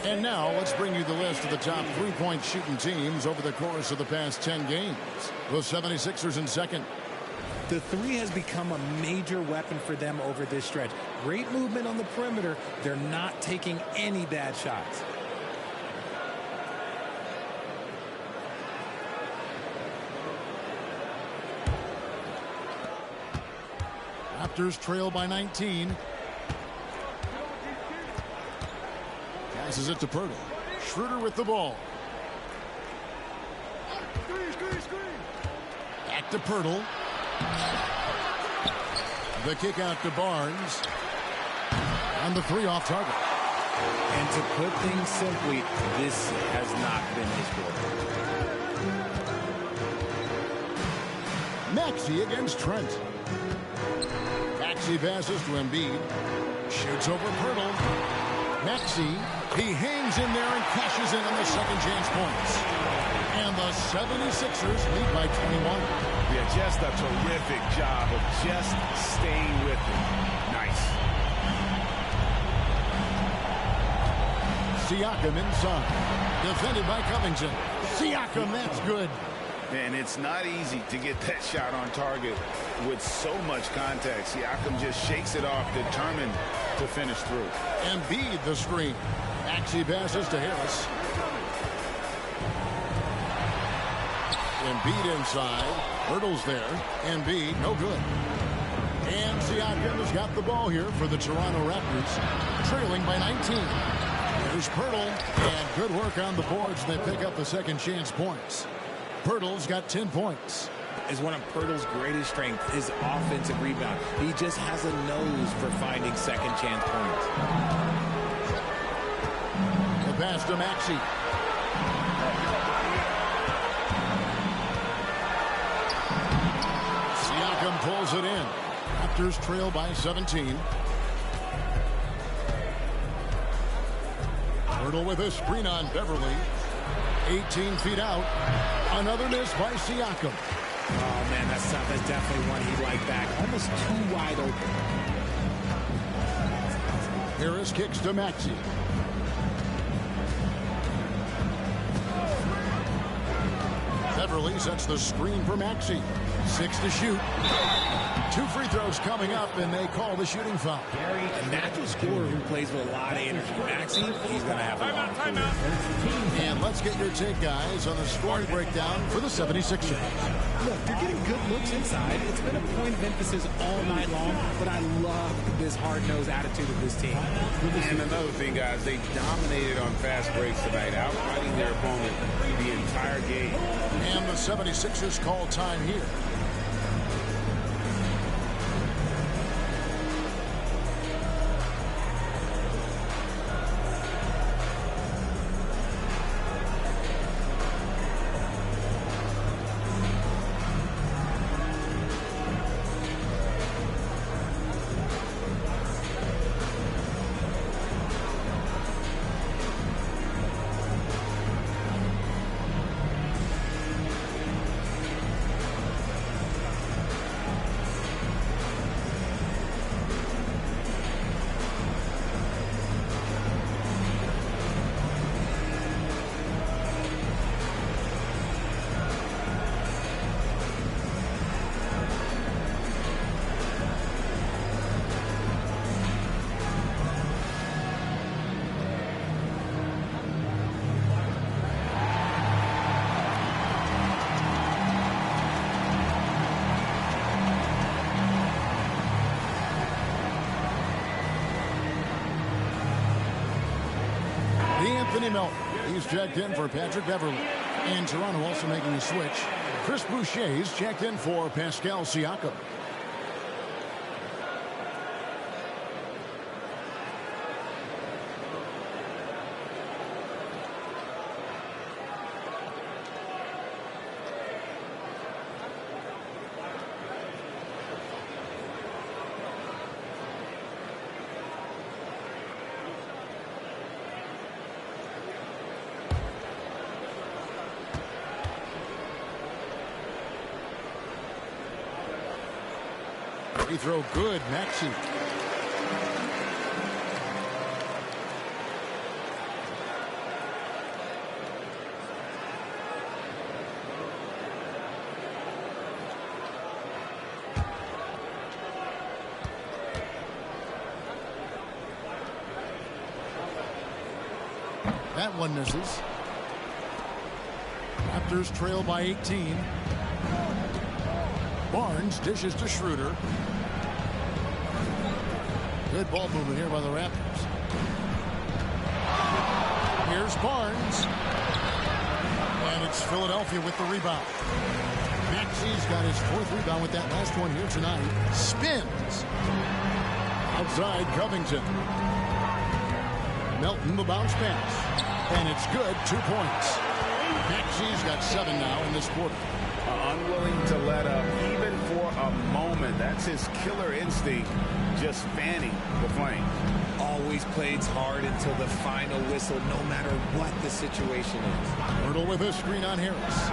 And now let's bring you the list of the top three-point shooting teams over the course of the past 10 games. The 76ers in second. The three has become a major weapon for them over this stretch. Great movement on the perimeter. They're not taking any bad shots. Raptors trail by 19. Passes it to Pirtle. Schroeder with the ball. Back to Pirtle. The kick out to Barnes. And the three off target. And to put things simply, this has not been his quarter. Maxey against Trent. Maxey passes to Embiid. Shoots over Pirtle. Maxey, he hangs in there and cashes in on the second chance points. And the 76ers lead by 21. Yeah, just a terrific job of just staying with it. Nice. Siakam inside. Defended by Covington. Siakam, that's good. And it's not easy to get that shot on target with so much contact. Siakam just shakes it off, determined to finish through. Embiid the screen. Maxey passes to Harris. Embiid inside. Hurdles there. Embiid, no good. And Siakam has got the ball here for the Toronto Raptors, trailing by 19. There's Pirtle, and good work on the boards. They pick up the second chance points. Pirtle's got 10 points. Is one of Pirtle's greatest strengths is offensive rebound. He just has a nose for finding second chance points. The pass to Maxey. Siakam pulls it in. Raptors trail by 17. Pirtle with a screen on Beverly. 18 feet out. Another miss by Siakam. Oh, man, that's tough. That's definitely one he'd like back. Almost too wide open. Harris kicks to Maxey. Beverly sets the screen for Maxey. 6 to shoot. 2 free throws coming up, and they call the shooting foul. A natural scorer who plays with a lot of energy. Maxey, he's going to have a lot of fun. And let's get your take, guys, on the scoring breakdown for the 76ers. Look, they're getting good looks inside. It's been a point of emphasis all night long, but I love this hard-nosed attitude of this team. And another thing, guys, they dominated on fast breaks tonight, outfighting their opponent the entire game. And the 76ers call time here. Anthony Melton. He's checked in for Patrick Beverly. And Toronto also making a switch. Chris Boucher's checked in for Pascal Siakam. Free throw good, Maxey. That one misses. Raptors trail by 18. Barnes dishes to Schroeder. Good ball movement here by the Raptors. Here's Barnes. And it's Philadelphia with the rebound. Maxey's got his 4th rebound with that last one here tonight. Spins. Outside Covington. Melton the bounce pass. And it's good. 2 points. Maxey's got 7 now in this quarter. Unwilling to let up even for a moment. That's his killer instinct, just fanning the flames. Always plays hard until the final whistle, no matter what the situation is. Hurdle with a screen on Harris.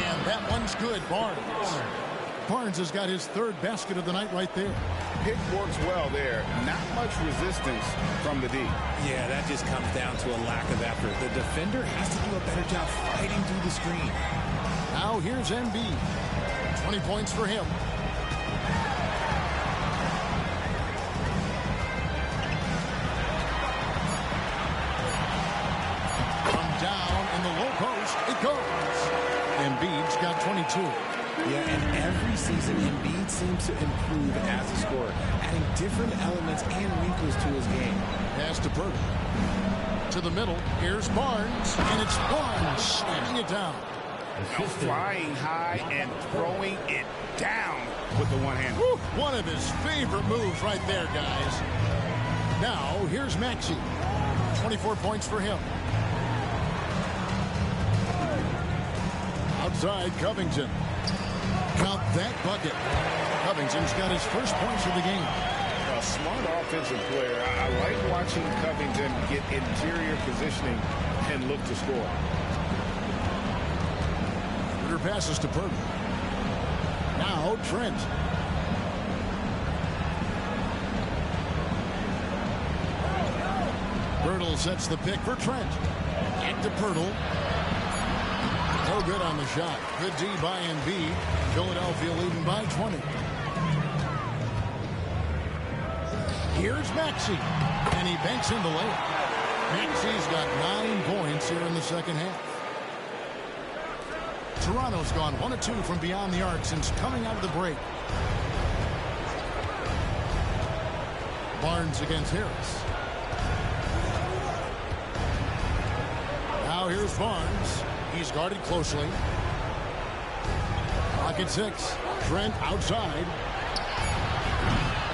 And that one's good. Barnes has got his 3rd basket of the night right there. Pick works well there. Not much resistance from the D. Yeah, that just comes down to a lack of effort. The defender has to do a better job fighting through the screen. Now here's Embiid. 20 points for him. From down in the low post, it goes. Embiid's got 22. Yeah, and every season Embiid seems to improve as a scorer, adding different elements and wrinkles to his game. Pass to Burton. To the middle, here's Barnes, and it's Barnes slamming it down. Flying high and throwing it down with the one hand. One of his favorite moves right there, guys. Now, here's Maxey. 24 points for him. Outside, Covington. Count that bucket. Covington's got his 1st points of the game. A smart offensive player. I like watching Covington get interior positioning and look to score. Passes to Burton. Now Trent. Pirtle sets the pick for Trent. Back to Pirtle. No good on the shot. Good D by Embiid. Philadelphia leading by 20. Here's Maxey. And he banks in the layup. Maxey's got 9 points here in the second half. Toronto's gone 1 of 2 from beyond the arc since coming out of the break. Barnes against Harris. Now here's Barnes. He's guarded closely. Clock at 6. Trent outside.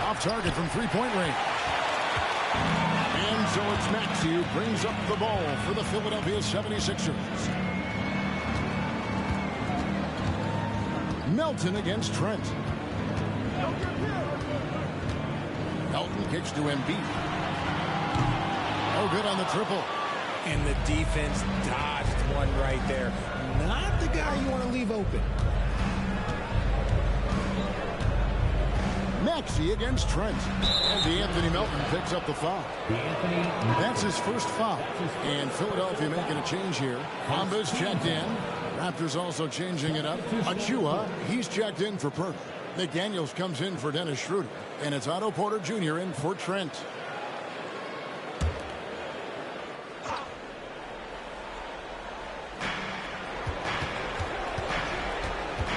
Off target from 3-point range. And so it's Maxey who brings up the ball for the Philadelphia 76ers. Melton against Trent. Melton kicks to Embiid. Oh, good on the triple. And the defense dodged one right there. Not the guy you want to leave open. Maxey against Trent. And Anthony Melton picks up the foul. That's his 1st foul. And Philadelphia making a change here. Hamba's checked in. Raptors also changing it up. Achua, he's checked in for Perk. McDaniels comes in for Dennis Schroeder. And it's Otto Porter Jr. in for Trent.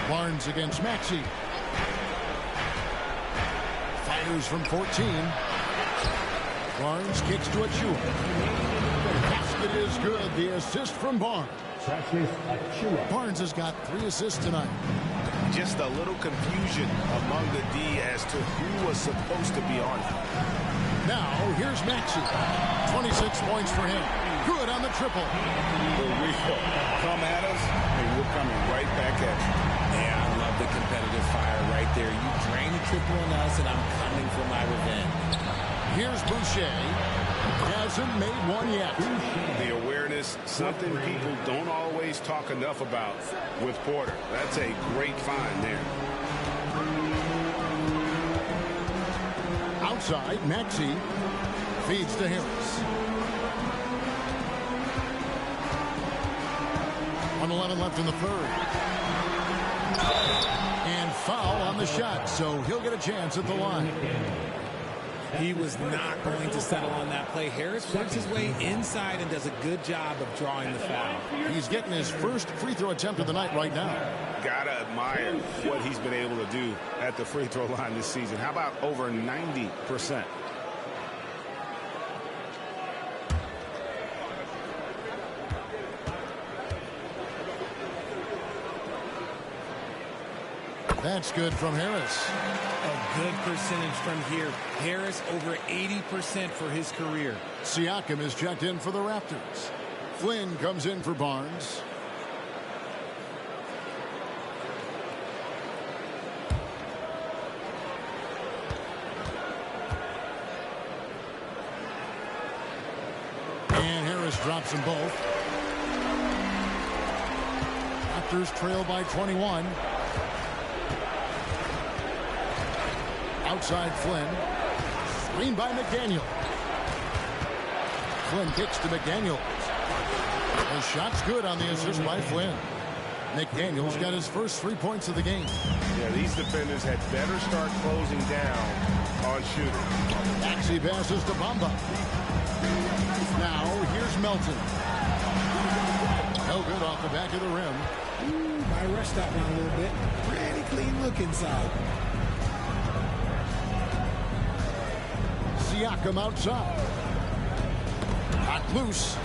Barnes against Maxey. Fires from 14. Barnes kicks to Achua. Pass it is good. The assist from Barnes. Barnes has got 3 assists tonight. Just a little confusion among the D as to who was supposed to be on him. Now, here's Maxey. 26 points for him. Good on the triple. For real. Come at us, and we're coming right back at you. Yeah, I love the competitive fire right there. You drain the triple on us, and I'm coming for my revenge. Here's Boucher. Hasn't made one yet. The awareness, something people don't always talk enough about with Porter. That's a great find there. Outside, Maxey feeds to Harris. 1:11 left in the third. And foul on the shot, so he'll get a chance at the line. He was not going to settle on that play. Harris works his way inside and does a good job of drawing the foul. He's getting his first free throw attempt of the night right now. Gotta admire what he's been able to do at the free throw line this season. How about over 90%? That's good from Harris. A good percentage from here. Harris over 80% for his career. Siakam is checked in for the Raptors. Flynn comes in for Barnes. And Harris drops them both. Raptors trail by 21. Outside Flynn. Screen by McDaniel. Flynn kicks to McDaniel. The shot's good on the assist by Flynn. McDaniel's got his first 3 points of the game. Yeah, these defenders had better start closing down on shooting. Maxey passes to Bamba. Now here's Melton. No good off the back of the rim. I rushed that one a little bit. Pretty clean look inside. Siakam outside. Hot loose.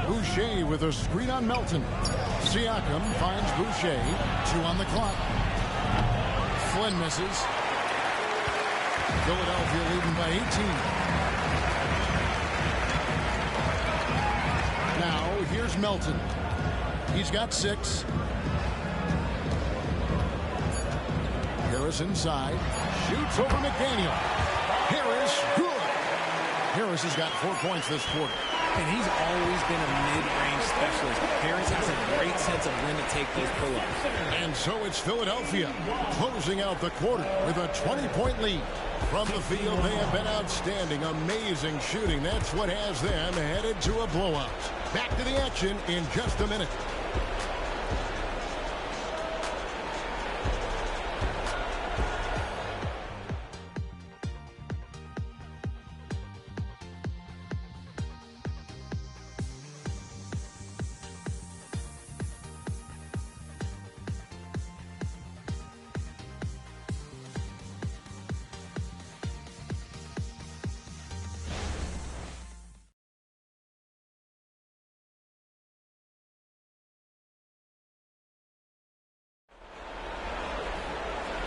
Boucher with a screen on Melton. Siakam finds Boucher. 2 on the clock. Flynn misses. Philadelphia leading by 18. Now here's Melton. He's got 6. Harris inside. Shoots over McDaniel. Harris, good. Harris has got 4 points this quarter. And he's always been a mid-range specialist. Harris has a great sense of when to take those pull-ups. And so it's Philadelphia closing out the quarter with a 20-point lead. From the field, they have been outstanding. Amazing shooting. That's what has them headed to a blowout. Back to the action in just a minute.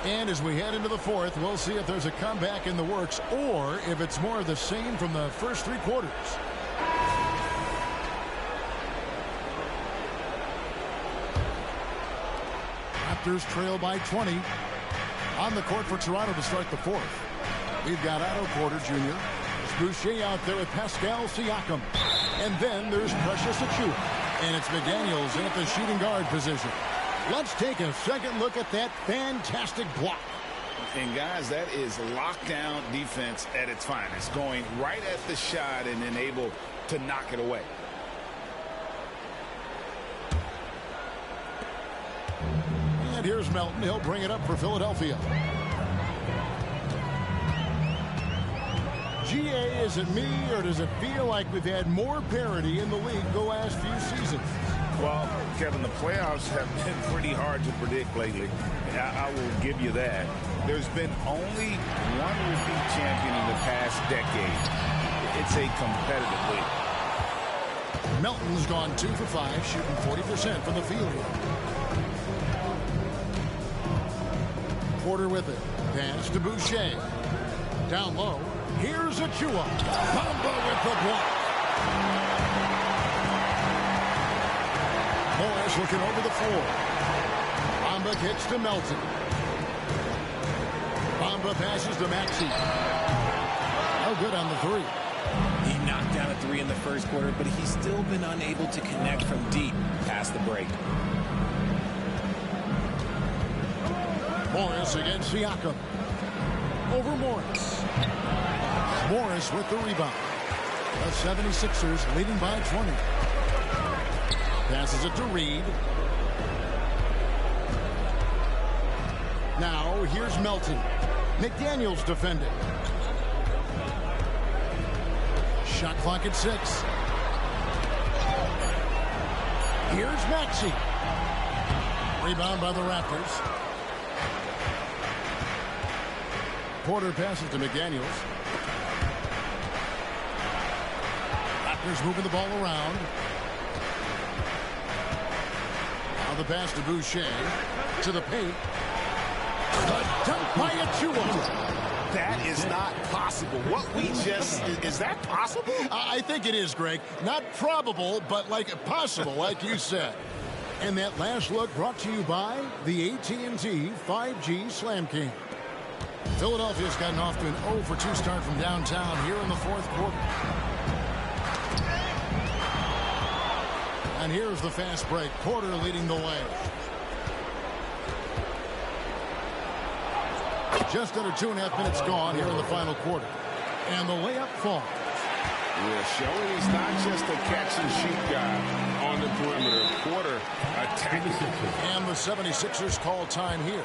And as we head into the fourth, we'll see if there's a comeback in the works or if it's more of the same from the first 3 quarters. Raptors trail by 20. On the court for Toronto to start the fourth. We've got Otto Porter Jr. There's Boucher out there with Pascal Siakam. And then there's Precious Achiuwa. And it's McDaniels in at the shooting guard position. Let's take a second look at that fantastic block. And guys, that is lockdown defense at its finest. Going right at the shot and then able to knock it away. And here's Melton. He'll bring it up for Philadelphia. GA, is it me or does it feel like we've had more parity in the league the last few seasons? Well, Kevin, the playoffs have been pretty hard to predict lately. I will give you that. There's been only one repeat champion in the past decade. It's a competitive league. Melton's gone 2 for 5, shooting 40% from the field. Porter with it. Pass to Boucher. Down low. Here's Achua. Bamba with the block. Morris looking over the floor. Bamba kicks to Melton. Bamba passes to Maxey. No good on the three. He knocked down a three in the first quarter, but he's still been unable to connect from deep past the break. Morris against Siakam. Over Morris. Morris with the rebound. The 76ers leading by 20. Passes it to Reed. Now here's Melton. McDaniels defending. Shot clock at 6. Here's Maxey. Rebound by the Raptors. Porter passes to McDaniels. Raptors moving the ball around. Now the pass to Boucher. To the paint. The dunk by Achua. That is not possible. What we just... Is that possible? I think it is, Greg. Not probable, but like possible, like you said. And that last look brought to you by the AT&T 5G Slam King. Philadelphia's gotten off to an 0 for 2 start from downtown here in the fourth quarter. And here's the fast break. Porter leading the way. Just under 2.5 minutes gone here in the final quarter. And the layup falls. We're showing he's not just a catch-and-shoot guy on the perimeter. Porter attacking. And the 76ers call time here.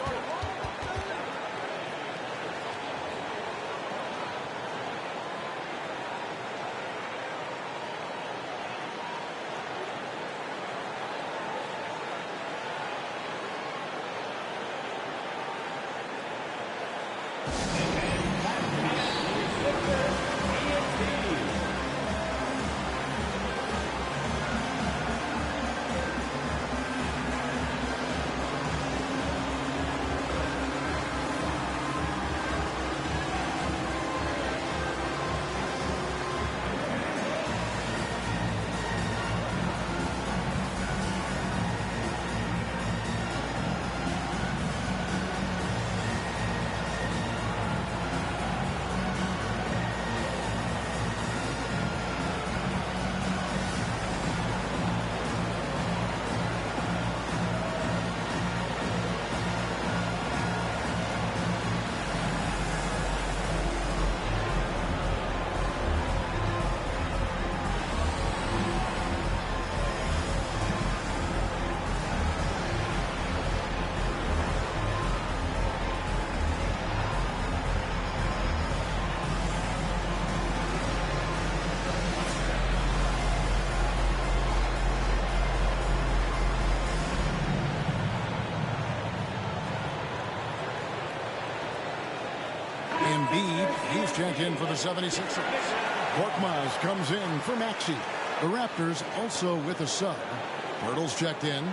He's checked in for the 76ers. Korkmaz comes in for Maxey. The Raptors also with a sub. Hurdle's checked in.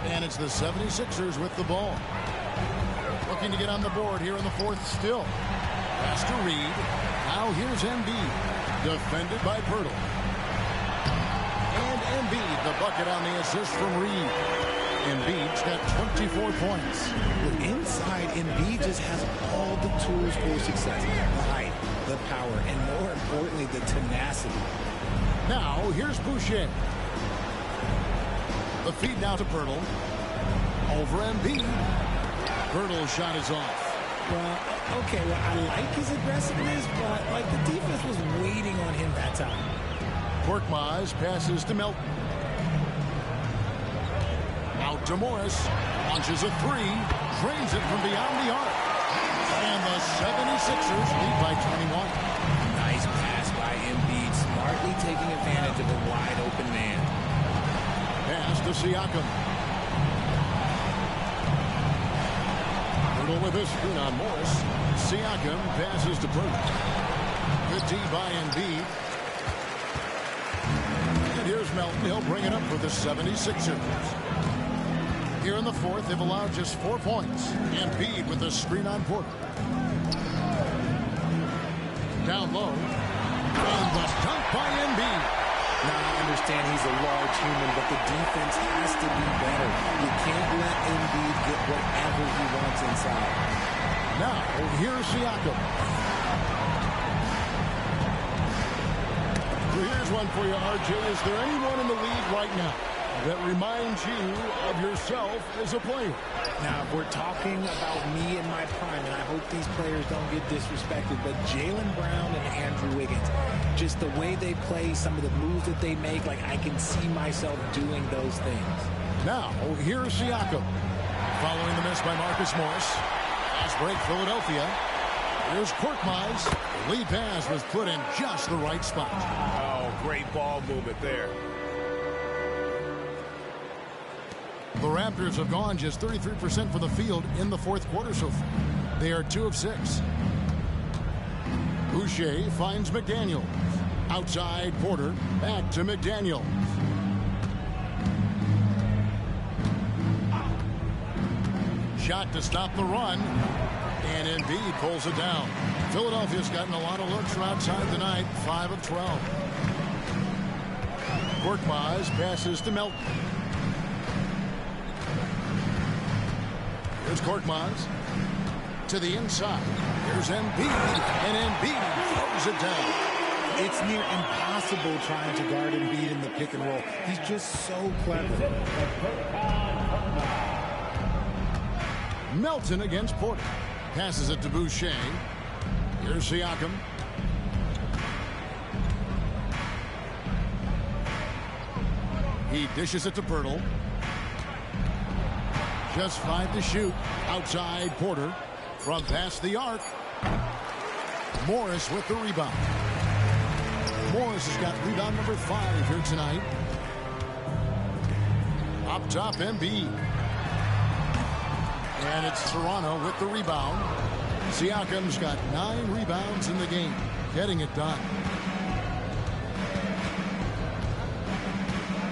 And it's the 76ers with the ball. Looking to get on the board here in the fourth still. Pass to Reed. Now here's Embiid. Defended by Pirtle. And Embiid, the bucket on the assist from Reed. Embiid's got 24 points. Inside, Embiid just has all the tools for success. The height, the power, and more importantly, the tenacity. Now here's Boucher. The feed now to Pirtle. Over Embiid. Pirtle's shot is off. Well, okay, I like his aggressiveness, but like the defense was waiting on him that time. Korkmaz passes to Melton. Out to Morris. Launches a three. Drains it from beyond the arc. And the 76ers lead by 21. Nice pass by Embiid, smartly taking advantage of a wide-open man. Pass to Siakam. Pirtle with a screen on Morris. Siakam passes to Pirtle. Good D by Embiid. And here's Melton. He'll bring it up for the 76ers. Here in the fourth, they've allowed just 4 points. Embiid with the screen on Porter. Down low. And the dunk by Embiid. Now, I understand he's a large human, but the defense has to be better. You can't let Embiid get whatever he wants inside. Now, here's Siakam. So here's one for you, RJ. Is there anyone in the league right now that reminds you of yourself as a player? Now, if we're talking about me in my prime, and I hope these players don't get disrespected, but Jaylen Brown and Andrew Wiggins, just the way they play, some of the moves that they make, like I can see myself doing those things. Now, here's Siakam. Following the miss by Marcus Morris. Fast break, Philadelphia. Here's Korkmaz. The lead pass was put in just the right spot. Oh, great ball movement there. The Raptors have gone just 33% for the field in the fourth quarter so far. They are 2 of 6. Boucher finds McDaniels. Outside Porter. Back to McDaniels. Shot to stop the run. And Embiid pulls it down. Philadelphia's gotten a lot of looks from outside tonight. 5 of 12. Korkmaz passes to Melton. Here's Korkmaz to the inside. Here's Embiid, and Embiid throws it down. It's near impossible trying to guard Embiid in the pick and roll. He's just so clever. Melton against Porter. Passes it to Boucher. Here's Siakam. He dishes it to Pirtle. Just 5 to shoot. Outside Porter. From past the arc. Morris with the rebound. Morris has got rebound number 5 here tonight. Up top, Embiid. And it's Toronto with the rebound. Siakam's got 9 rebounds in the game. Getting it done.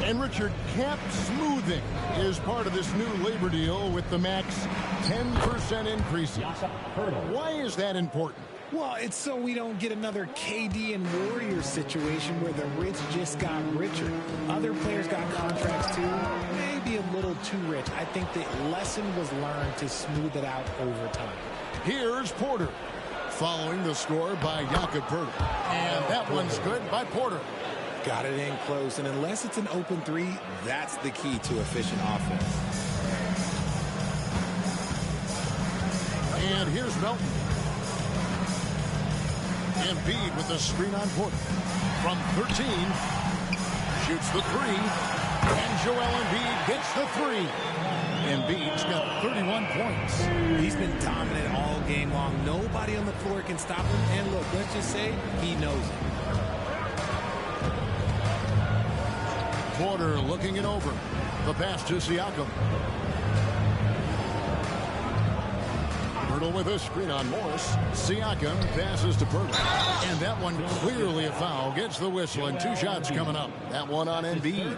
And Richard, cap smoothing is part of this new labor deal with the max 10% increases. Why is that important? Well, it's so we don't get another KD and Warriors situation where the rich just got richer. Other players got contracts too, maybe a little too rich. I think the lesson was learned to smooth it out over time. Here's Porter, following the score by Jakob Pirtle. And that one's good by Porter. Got it in close, and unless it's an open 3, that's the key to efficient offense. And here's Melton. Embiid with the screen on Porter. From 13, shoots the 3, and Joel Embiid gets the 3. Embiid's got 31 points. He's been dominant all game long. Nobody on the floor can stop him, and look, let's just say he knows it. Porter looking it over. The pass to Siakam. Pirtle with a screen on Morris. Siakam passes to Pirtle. And that one clearly a foul. Gets the whistle, and 2 shots coming up. That one on Embiid.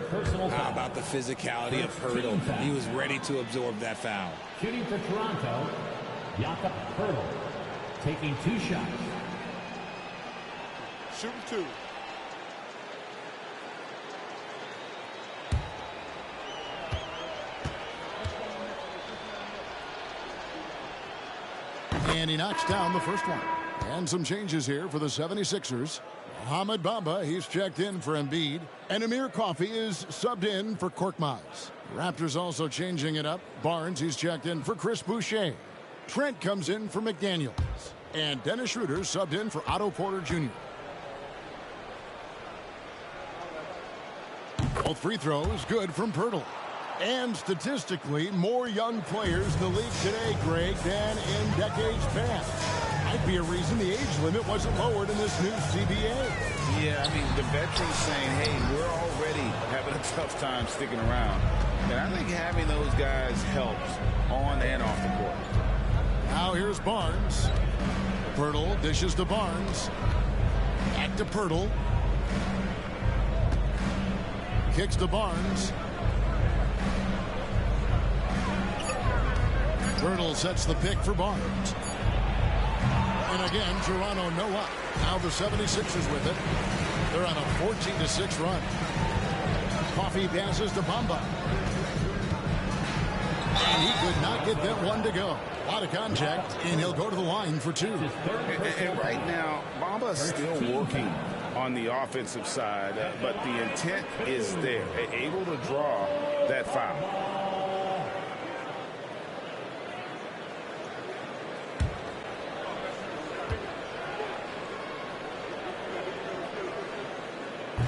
How about the physicality of Pirtle? He was ready to absorb that foul. Shooting for Toronto, Jakob Pirtle, taking 2 shots. Shooting 2. And he knocks down the first one. And some changes here for the 76ers. Mohamed Bamba, he's checked in for Embiid. And Amir Coffey is subbed in for Korkmaz. Raptors also changing it up. Barnes, he's checked in for Chris Boucher. Trent comes in for McDaniels. And Dennis Schroeder subbed in for Otto Porter Jr. Both free throws good from Pirtle. And statistically, more young players in the league today, Greg, than in decades past. Might be a reason the age limit wasn't lowered in this new CBA. Yeah, I mean, the veterans saying, hey, we're already having a tough time sticking around. And I think having those guys helps on and off the court. Now here's Barnes. Pirtle dishes to Barnes. Back to Pirtle. Kicks to Barnes. Pirtle sets the pick for Barnes. And again, Toronto no up. Now the 76ers with it. They're on a 14-6 run. Coffey passes to Bamba. And he could not get that one to go. A lot of contact, and he'll go to the line for two. And right now, Bamba's still working on the offensive side, but the intent is there. Able to draw that foul.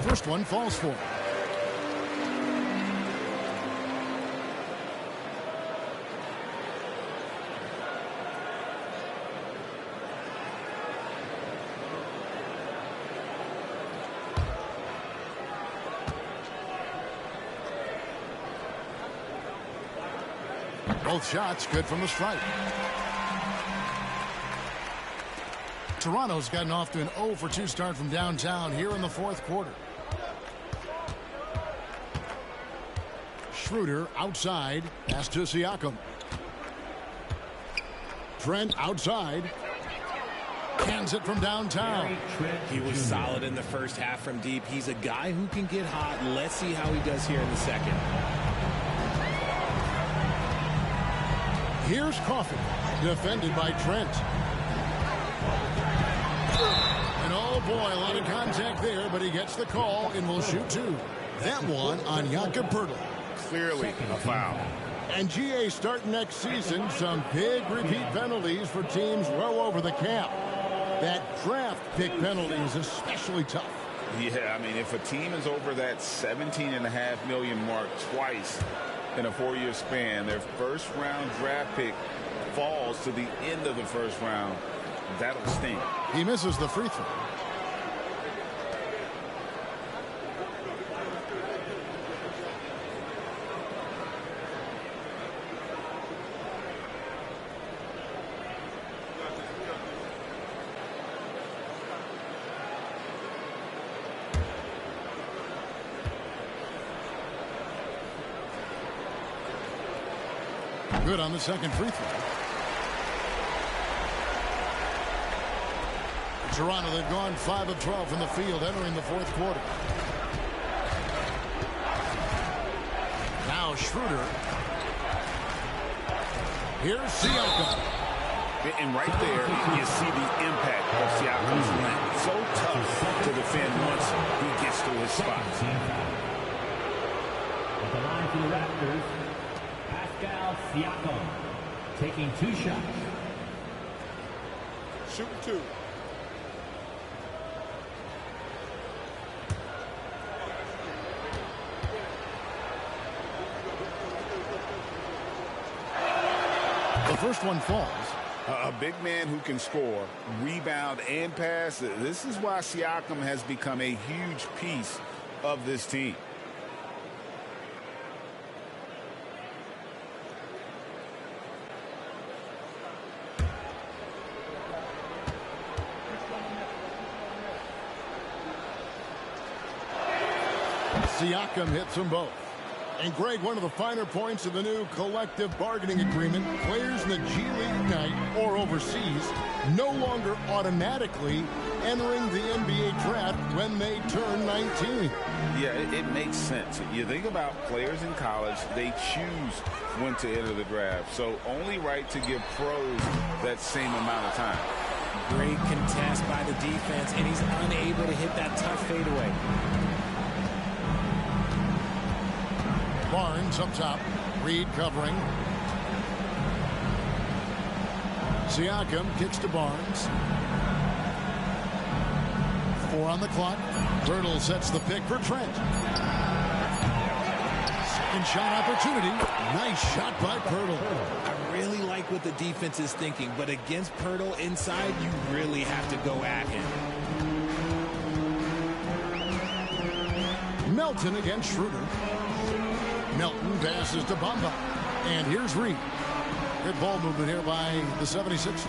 First one falls for him. Both shots good from the stripe. Toronto's gotten off to an 0-for-2 start from downtown here in the fourth quarter. Schroeder outside. Pass to Siakam. Trent outside. Cans it from downtown. He was solid in the first half from deep. He's a guy who can get hot. Let's see how he does here in the second. Here's Coffey. Defended by Trent. And oh boy, a lot of contact there, but he gets the call and will shoot two. That one on Jakob Pirtle. Clearly a foul. And GA starting next season, some big repeat penalties for teams well over the cap. That draft pick penalty is especially tough. Yeah, I mean, if a team is over that $17.5 million mark twice in a 4-year span, their first round draft pick falls to the end of the first round. That'll sting. He misses the free throw. Good on the second free throw. Toronto, they've gone 5 of 12 from the field entering the fourth quarter. Now Schroeder. Here's Siakam. And right there, you see the impact of Siakam's length. So tough to defend once he gets to his spot. At the line for the Raptors, Pascal Siakam taking 2 shots. Shoot 2. The first one falls. A big man who can score, rebound, and pass. This is why Siakam has become a huge piece of this team. Siakam hits them both. And Greg, one of the finer points of the new collective bargaining agreement, players in the G League Ignite or overseas no longer automatically entering the NBA draft when they turn 19. Yeah, it makes sense. You think about players in college, they choose when to enter the draft. So only right to give pros that same amount of time. Great contest by the defense, and he's unable to hit that tough fadeaway. Barnes up top. Reed covering. Siakam kicks to Barnes. 4 on the clock. Birtle sets the pick for Trent. Second shot opportunity. Nice shot by Pirtle. I really like what the defense is thinking, but against Pirtle inside, you really have to go at him. Melton against Schroeder. Melton passes to Bamba. And here's Reed. Good ball movement here by the 76ers.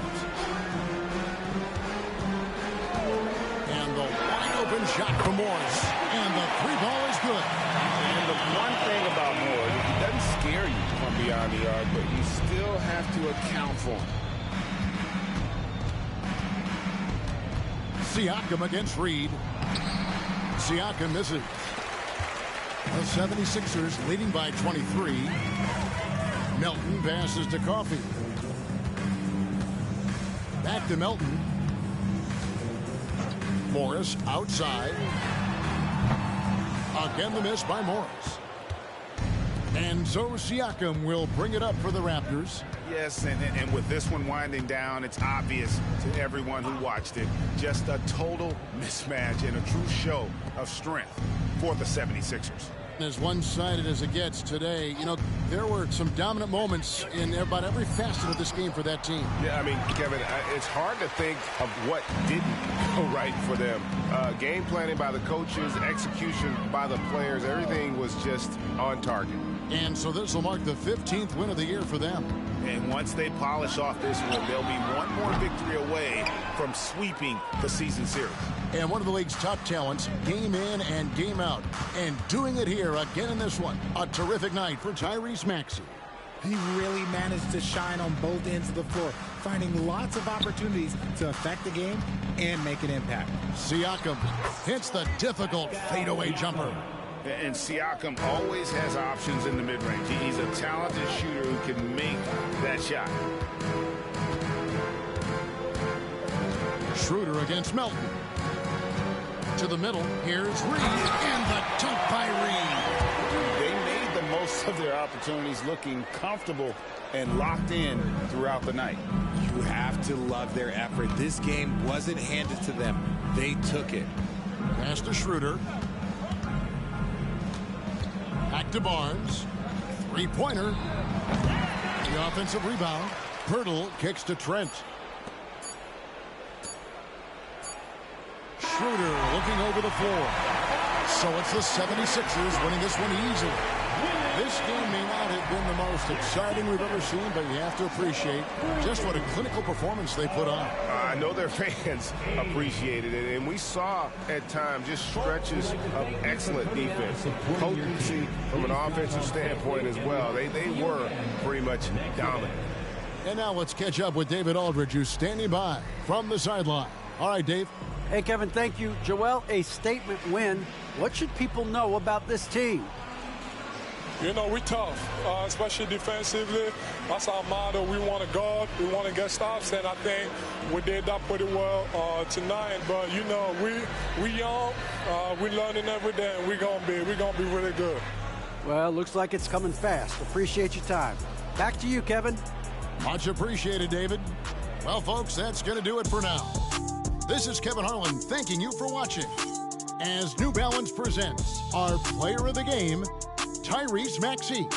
And the wide open shot for Morris. And the 3 ball is good. And the one thing about Morris, he doesn't scare you from beyond the arc, but you still have to account for him. Siakam against Reed. Siakam misses. The 76ers leading by 23. Melton passes to Coffey. Back to Melton. Morris outside. Again the miss by Morris. And so Siakam will bring it up for the Raptors. Yes, and with this one winding down, it's obvious to everyone who watched it. Just a total mismatch and a true show of strength for the 76ers. As one-sided as it gets today, you know, there were some dominant moments in about every facet of this game for that team. Yeah, I mean, Kevin, it's hard to think of what didn't go right for them. Game planning by the coaches, execution by the players, everything was just on target. And so this will mark the 15th win of the year for them. And once they polish off this one, they'll be one more victory away from sweeping the season series. And one of the league's top talents, game in and game out. And doing it here again in this one. A terrific night for Tyrese Maxey. He really managed to shine on both ends of the floor, finding lots of opportunities to affect the game and make an impact. Siakam hits the difficult fadeaway jumper. And Siakam always has options in the mid-range. He's a talented shooter who can make that shot. Schroeder against Melton. To the middle, here's Reed, and the dunk by Reed. They made the most of their opportunities, looking comfortable and locked in throughout the night. You have to love their effort. This game wasn't handed to them. They took it. Pass to Schroeder. Back to Barnes. Three-pointer. The offensive rebound. Pirtle kicks to Trent. Schroeder looking over the floor. So it's the 76ers winning this one easily. This game may not have been the most exciting we've ever seen, but you have to appreciate just what a clinical performance they put on. I know their fans appreciated it, and we saw at times just stretches of excellent defense. Potency from an offensive standpoint as well. They were pretty much dominant. And now let's catch up with David Aldridge, who's standing by from the sideline. All right, Dave. Hey, Kevin, thank you. Joel, a statement win. What should people know about this team? You know, we tough, especially defensively. That's our motto. We want to guard. We want to get stops, and I think we did that pretty well tonight. But you know, we young, we learning every day, and we're gonna be really good. Well, looks like it's coming fast. Appreciate your time. Back to you, Kevin. Much appreciated, David. Well, folks, that's going to do it for now. This is Kevin Harlan thanking you for watching as New Balance presents our player of the game, Tyrese Maxey.